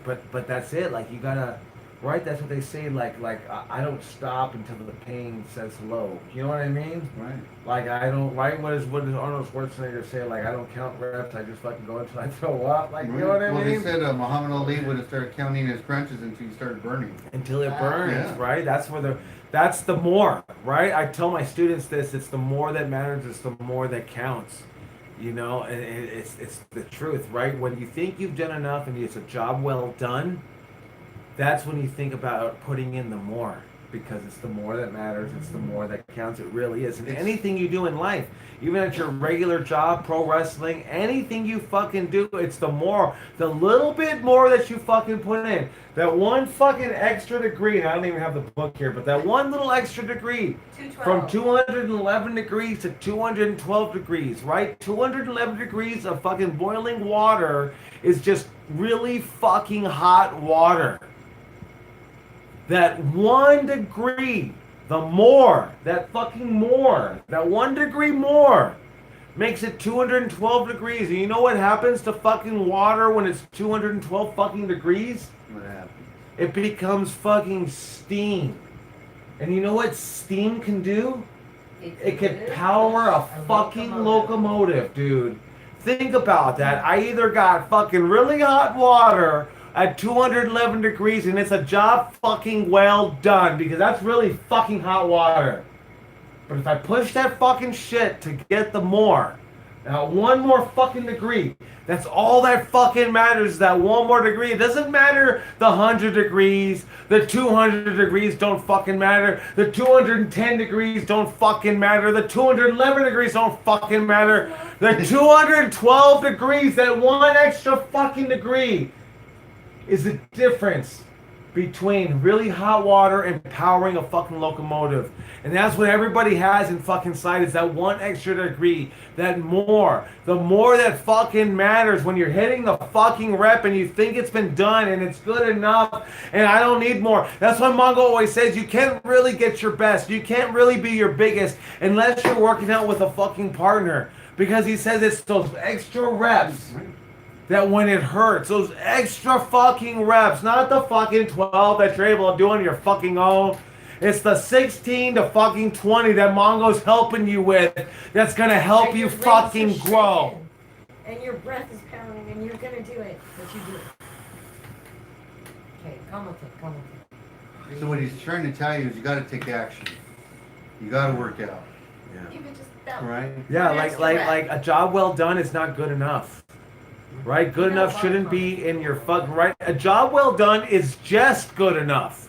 but that's it. Like, you gotta, right? That's what they say. Like, I don't stop until the pain says hello. You know what I mean? Right. Like, I don't, right? What does Arnold Schwarzenegger say? Like, I don't count reps. I just fucking go until I throw up. Like, you know what I Well, mean? they said Muhammad Ali would have started counting his crunches until he started burning. Until it burns, Yeah. right? That's the more, right? I tell my students this: it's the more that matters. It's the more that counts. You know, and it's the truth, right? When you think you've done enough and it's a job well done, that's when you think about putting in the more, because it's the more that matters. It's the more that counts. It really is. And anything you do in life, even at your regular job, pro wrestling, anything you fucking do, it's the more, the little bit more that you fucking put in. That one fucking extra degree, and I don't even have the book here, but that one little extra degree 212. from 211 degrees to 212 degrees, right? 211 degrees of fucking boiling water is just really fucking hot water. That 1 degree, the more, that fucking more, that 1 degree more makes it 212 degrees. And you know what happens to fucking water when it's 212 fucking degrees? What happened? It becomes fucking steam. And you know what steam can do? It could power a fucking locomotive, dude. Think about that. I either got fucking really hot water at 211 degrees and it's a job fucking well done, because that's really fucking hot water. But if I push that fucking shit to get the more, now 1 more fucking degree, that's all that fucking matters, that 1 more degree. It doesn't matter the 100 degrees, the 200 degrees don't fucking matter, the 210 degrees don't fucking matter, the 211 degrees don't fucking matter, the 212 degrees, that 1 extra fucking degree is the difference between really hot water and powering a fucking locomotive. And that's what everybody has in fucking sight, is that 1 extra degree, that more. The more that fucking matters when you're hitting the fucking rep and you think it's been done and it's good enough and I don't need more. That's why Mongol always says you can't really get your best. You can't really be your biggest unless you're working out with a fucking partner. Because he says it's those extra reps that when it hurts, those extra fucking reps, not the fucking 12 that you're able to do on your fucking own. It's the 16 to fucking 20 that Mongo's helping you with that's gonna help And you your legs fucking are grow. shaking, and your breath is pounding, and you're gonna do it, but you do it. Okay, come with it. So what he's trying to tell you is you got to take action. You got to work out. Even just that. Right? Yeah, An like extra like rep. like a job well done is not good enough. Right? Good No, enough shouldn't be in your fucking right. A job well done is just good enough.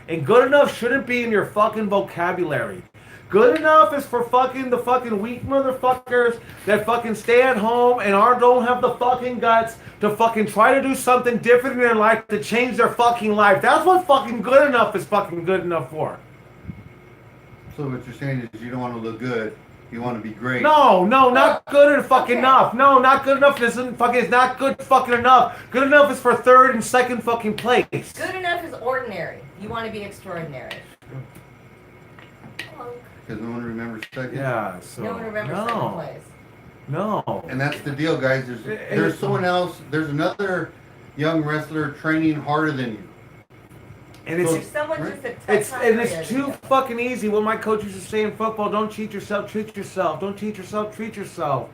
And good enough shouldn't be in your fucking vocabulary. Good enough is for fucking the fucking weak motherfuckers that fucking stay at home and don't have the fucking guts to fucking try to do something different in their life to change their fucking life. That's what fucking good enough is fucking good enough for. So what you're saying is you don't want to look good. You want to be great. No, not good and fucking Okay. enough. No, not good enough isn't fucking, it's not good fucking enough. Good enough is for 3rd and 2nd fucking place. Good enough is ordinary. You want to be extraordinary. Because no one remembers second. Yeah, so. No one remembers second place. No. And that's the deal, guys. There's someone else. There's another young wrestler training harder than you. And it's, There's someone Right. just a touch it's hungrier than too you. fucking easy. What my coach used to say in football, don't cheat yourself, treat yourself. Don't cheat yourself, treat yourself.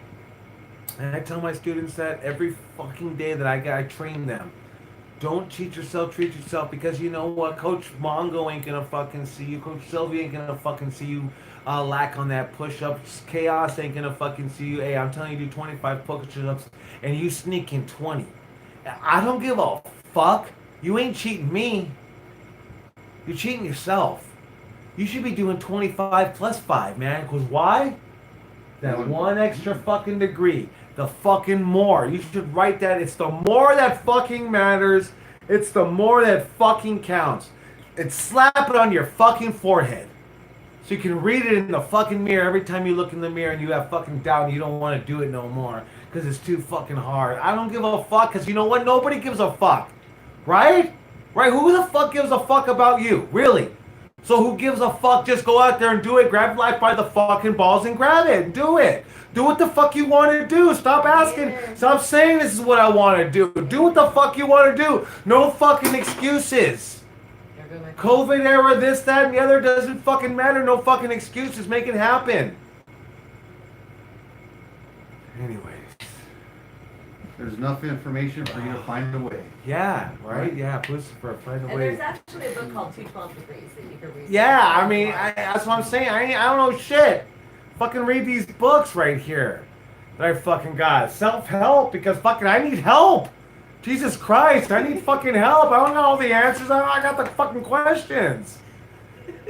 And I tell my students that every fucking day that I train them. Don't cheat yourself, treat yourself, because you know what? Coach Mongo ain't gonna fucking see you. Coach Sylvia ain't gonna fucking see you lack on that push-ups. Chaos ain't gonna fucking see you. Hey, I'm telling you, do 25 push-ups and you sneak in 20. I don't give a fuck. You ain't cheating me. You're cheating yourself. You should be doing 25 plus 5, man. Because why? That 1 extra fucking degree. The fucking more. You should write that. It's the more that fucking matters. It's the more that fucking counts. And slap it on your fucking forehead. So you can read it in the fucking mirror every time you look in the mirror and you have fucking doubt and you don't want to do it no more. Because it's too fucking hard. I don't give a fuck. Because you know what? Nobody gives a fuck. Right? Right? Who the fuck gives a fuck about you? Really? So who gives a fuck? Just go out there and do it. Grab life by the fucking balls and grab it. And do it. Do what the fuck you want to do. Stop asking. Stop saying this is what I want to do. Do what the fuck you want to do. No fucking excuses. COVID era, this, that, and the other doesn't fucking matter. No fucking excuses. Make it happen. Anyways. There's enough information for you to find a way. Yeah, right? Yeah, please for find a way. And there's actually a book called 212 Degrees that you can read. Yeah, I mean, that's what I'm saying. I don't know shit. Fucking read these books right here that I fucking got. Self-help, because fucking I need help. Jesus Christ, I need fucking help. I don't got all the answers. I got the fucking questions.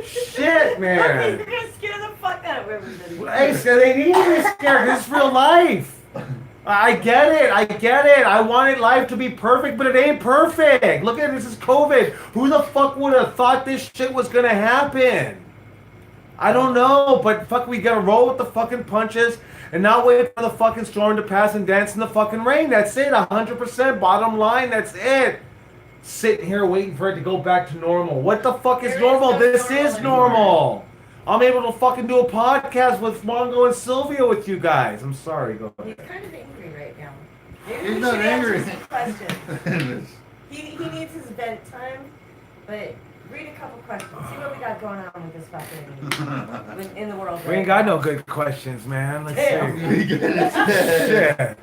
Shit, man. You're gonna scare the fuck out of everybody. Hey, so they need to be scared. This is real life. I get it. I wanted life to be perfect, but it ain't perfect. Look at this is COVID. Who the fuck would have thought this shit was gonna happen? I don't know, but fuck, we gotta roll with the fucking punches and not wait for the fucking storm to pass and dance in the fucking rain. That's it. 100% bottom line. That's it. Sitting here waiting for it to go back to normal. What the fuck is normal? This is normal. I'm able to fucking do a podcast with Mongol and Sylvia with you guys. I'm sorry. Go ahead. He's kind of angry right now. He's not angry. Questions. He needs his vent time, but read a couple questions. See what we got going on with this fucking in the world. We ain't got no good questions, man. Let's see. Shit.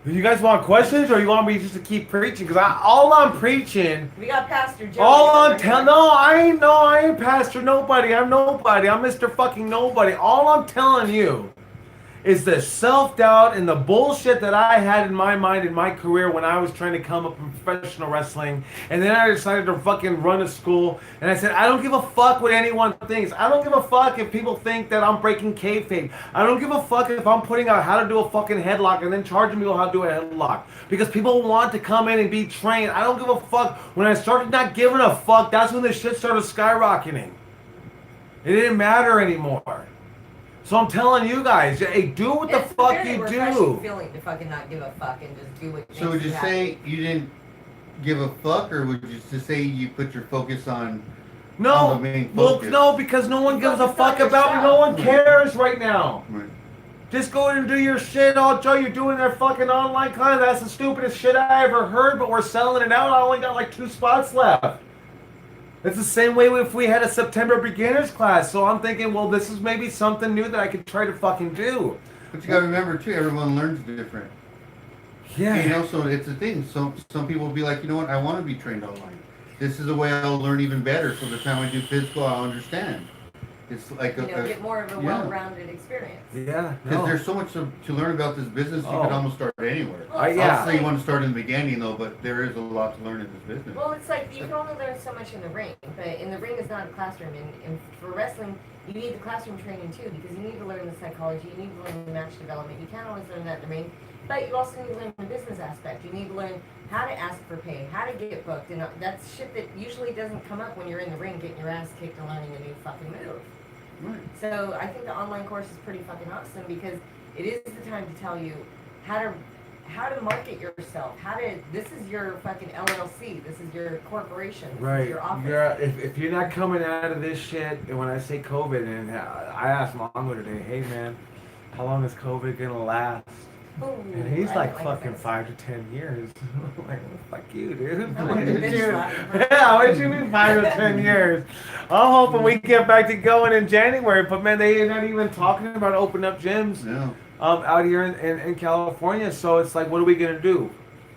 Do you guys want questions, or you want me just to keep preaching? Because all I'm preaching, we got Pastor Joe. all I'm telling, I ain't Pastor Nobody. I'm nobody. I'm Mr. Fucking Nobody. All I'm telling you is the self-doubt and the bullshit that I had in my mind in my career when I was trying to come up in professional wrestling. And then I decided to fucking run a school. And I said, I don't give a fuck what anyone thinks. I don't give a fuck if people think that I'm breaking kayfabe. I don't give a fuck if I'm putting out how to do a fucking headlock and then charging people how to do a headlock. Because people want to come in and be trained. I don't give a fuck. When I started not giving a fuck, that's when the shit started skyrocketing. It didn't matter anymore. So I'm telling you guys, hey, do what the fuck you do. It's feeling to fucking not give a fuck and just do what. So would you say you didn't give a fuck, or would you just say you put your focus on the main focus? No, because no one gives a fuck about me. No one cares right now. Right. Just go in and do your shit. Oh, Joe, you're doing their fucking online content. That's the stupidest shit I ever heard, but we're selling it out. I only got like 2 spots left. It's the same way if we had a September beginners class. So I'm thinking, well, this is maybe something new that I could try to fucking do. But you gotta remember too, everyone learns different. Yeah. You know, so it's a thing. So some people will be like, you know what, I want to be trained online. This is the way I'll learn even better. So the time I do physical, I'll understand. It's like get more of a well-rounded experience. Yeah. Because there's so much to learn about this business, you could almost start anywhere. Well, Obviously, you want to start in the beginning, though, but there is a lot to learn in this business. Well, it's like you can only learn so much in the ring, but in the ring is not a classroom. And for wrestling, you need the classroom training too, because you need to learn the psychology, you need to learn the match development. You can't always learn that in the ring, but you also need to learn the business aspect. You need to learn how to ask for pay, how to get booked, and that's shit that usually doesn't come up when you're in the ring getting your ass kicked and learning a new fucking move. Right. So I think the online course is pretty fucking awesome because it is the time to tell you how to market yourself. This is your fucking LLC. This is your corporation. This is your office. If you're not coming out of this shit, and when I say COVID, and I asked Mongo today, hey man, how long is COVID gonna last? Ooh, And he's like fucking 5 to 10 years. I'm like, fuck you, dude. What you mean 5 to 10 years? I'm hoping we get back to going in January, but man, they're not even talking about opening up gyms out here in California. So it's like, what are we gonna do?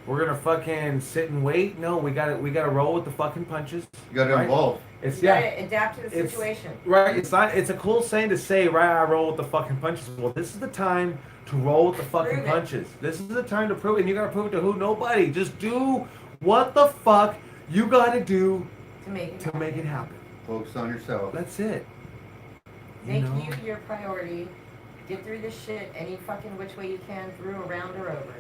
We're gonna fucking sit and wait? No, we gotta roll with the fucking punches. You gotta evolve. You gotta adapt to the situation. Right. It's a cool saying to say, right? I roll with the fucking punches. Well, this is the time to roll with the fucking punches. This is the time to prove it. And you gotta prove it to who? Nobody. Just do what the fuck you gotta do to make it happen. Focus on yourself. That's it. Make you your priority. Get through this shit any fucking which way you can, through, around, or over.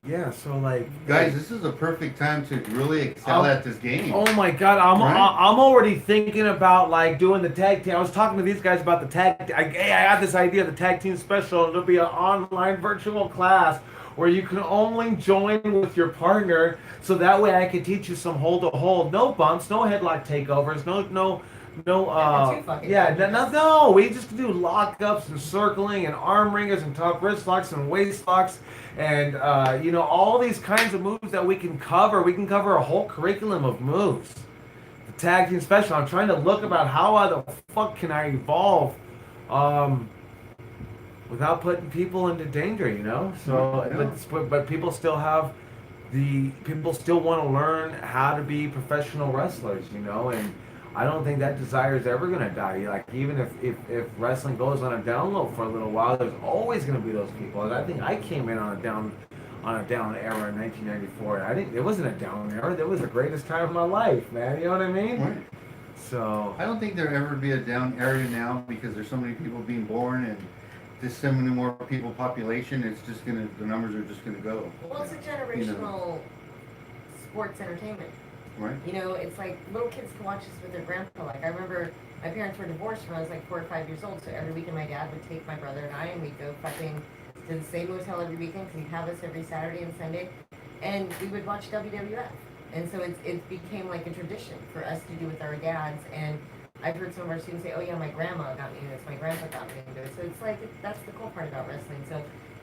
Yeah, so like, guys, this is a perfect time to really excel at this game. Oh my god, I'm already thinking about like doing the tag team. I was talking to these guys about the tag. I got this idea, the tag team special. It'll be an online virtual class where you can only join with your partner, so that way I can teach you some hold to hold, no bumps, no headlock takeovers, Too fucking yeah, dangerous. no. We just do lockups and circling and arm ringers and top wrist locks and waist locks and all these kinds of moves that we can cover. We can cover a whole curriculum of moves. The tag team special. I'm trying to look about how the fuck can I evolve, without putting people into danger. So, Yeah. but people still have people still want to learn how to be professional wrestlers, and I don't think that desire is ever going to die. Like, even if wrestling goes on a down low for a little while, there's always going to be those people. And I think I came in on a down era in 1994. I think it wasn't a down era. That was the greatest time of my life, man. You know what I mean? Right. So I don't think there'll ever be a down area now because there's so many people being born and just so many more people population. It's just the numbers are just gonna go. Well, it's a generational sports entertainment. Right. It's like little kids can watch this with their grandpa. Like, I remember my parents were divorced when I was like 4 or 5 years old, so every weekend my dad would take my brother and I, and we'd go fucking to the same hotel every weekend because he'd have us every Saturday and Sunday, and we would watch WWF. And so it became like a tradition for us to do with our dads. And I've heard some of our students say, oh yeah, my grandma got me into this, my grandpa got me into it. So it's like, that's the cool part about wrestling. So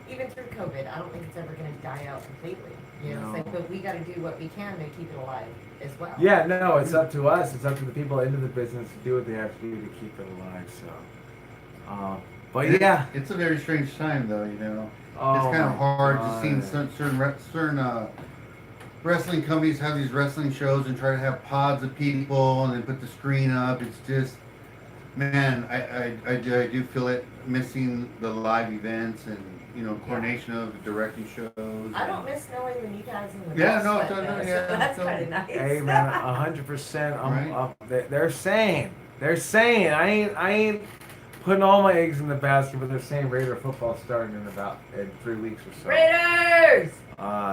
even through COVID, I don't think it's ever going to die out completely. It's like, but we got to do what we can to keep it alive as well. yeah, no, it's up to us. It's up to the people into the business to do what they have to do to keep it alive. So, but yeah, It's a very strange time though. Oh, It's kind of my hard God. to see certain wrestling companies have these wrestling shows and try to have pods of people and then put the screen up. It's just, man, I do feel it missing the live events and coordination of the directing shows. I don't miss knowing the new guys in the Yeah, bus, no, but, no, so yeah, that's so- kind of nice. Hey man, 100%. Right. They're saying I ain't putting all my eggs in the basket, but they're saying Raider football starting in 3 weeks or so. Raiders!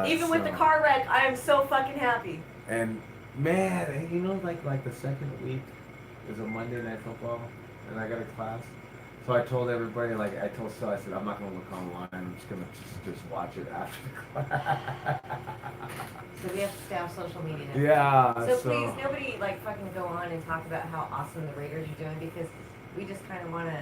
Even with So- the car wreck, I am so fucking happy. And man, like the second week is a Monday night football, and I got a class. So I told everybody, I told Sil, I said I'm not gonna look online. I'm just gonna just watch it after the class. So we have to stay off social media now. Yeah. So please, nobody fucking go on and talk about how awesome the Raiders are doing because we just kind of want to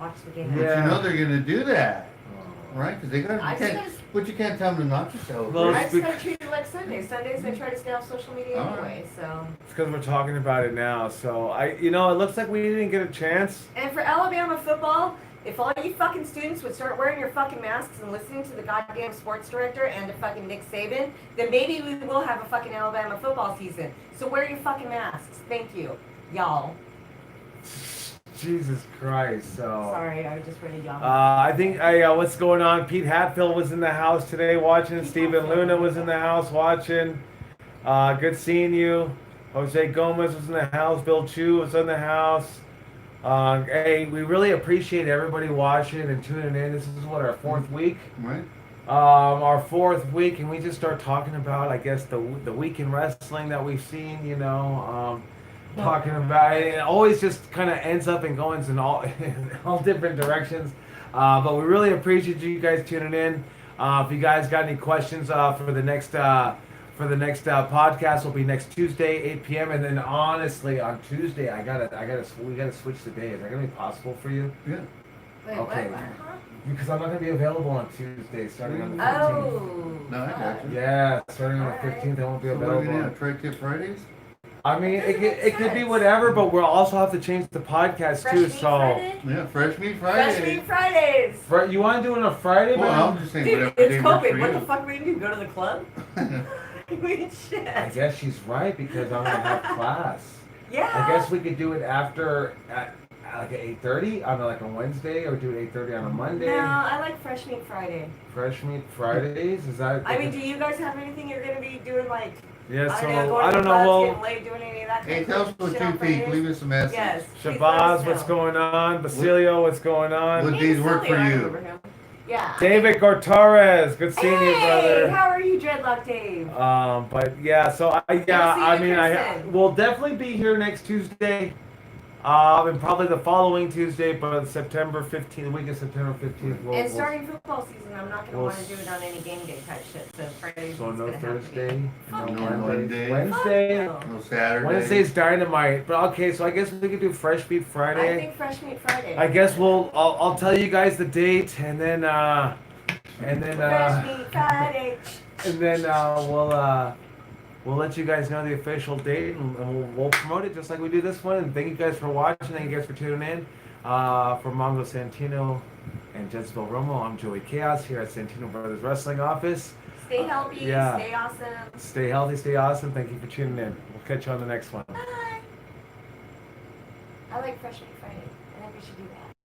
watch the game. But Yeah. they're gonna do that, Oh. right? Because they got. I just gotta, But you can't tell them to not to celebrate. Well, I just gotta treat it like Sundays. Sundays I try to stay off social media All anyway. So. It's because we're talking about it now. So it looks like we didn't get a chance. And for Alabama football, if all you fucking students would start wearing your fucking masks and listening to the goddamn sports director and to fucking Nick Saban, then maybe we will have a fucking Alabama football season. So wear your fucking masks. Thank you, y'all. Jesus Christ. So. Sorry, I was just ready to y'all. I think what's going on? Pete Hatfield was in the house today watching. Stephen Luna was in the house watching. Good seeing you. Jose Gomez was in the house. Bill Chu was in the house. Hey, we really appreciate everybody watching and tuning in. This is what, our 4th week? Right. Our 4th week, and we just start talking about, I guess, the week in wrestling that we've seen. Talking about it. It always just kind of ends up and goes in all different directions. But we really appreciate you guys tuning in. If you guys got any questions for the next podcast, will be next Tuesday, 8 p.m. And then honestly, on Tuesday, we gotta switch the day. Is that gonna be possible for you? Yeah. Wait, okay. what? Huh? Because I'm not gonna be available on Tuesday, starting on the 15th. Oh. No, I got you. Yeah, starting on the Alright. 15th, I won't be So what are we available. gonna have? Tri-Tip Fridays? I mean, That doesn't it make could be sense. whatever, but we'll also have to change the podcast Fresh too. Meat So, Friday? Yeah, Fresh Meat Friday. Fresh Meat Fridays. You want to do it on a Friday, Well, man? I'm just saying Dude, whatever it's day works for COVID. What the you. fuck are we gonna do? Go to the club? I mean, shit. I guess she's right because I'm gonna have class. Yeah. I guess we could do it after at 8:30 on like a Wednesday, or do it 8:30 on a Monday. No, I like Fresh Meat Friday. Fresh Meat Fridays, is that? I mean, do you guys have anything you're gonna be doing like? Yeah, I so don't know, going I to don't the know. clubs, Well, getting laid, doing any of that kind Hey, of tell us what shit you on think. Fridays? Leave us a message. Yes. please let Shabazz, us what's know. going on? Basilio, what's going on? What Hey, days work Basilio, for I you? remember him. Yeah. David Gortares, good seeing you, Hey, brother. how are you, Dreadlock Dave? But yeah, so see you, Kristen. we'll definitely be here next Tuesday. And probably the following Tuesday, but September 15th, the week of September 15th. And starting football season, I'm not gonna we'll want to do it on any game day type shit. So Fridays So is no gonna have to be. Thursday, Fuck no no. Monday. Wednesday. Wednesday. No Saturday. Wednesday's dynamite. But okay, so I guess we could do Fresh Meat I Friday. think Fresh Meat Friday. I guess I'll tell you guys the date, and then Fresh Meat Friday. we'll let you guys know the official date, and we'll promote it just like we do this one. And thank you guys for watching. Thank you guys for tuning in. For Mongol, Santino, and Jezabel Romo, I'm Joey Kaos here at Santino Brothers Wrestling Office. Stay healthy. Yeah. Stay awesome. Stay healthy, stay awesome. Thank you for tuning in. We'll catch you on the next one. Bye. I like Fresh Meat Friday. I think we should do that.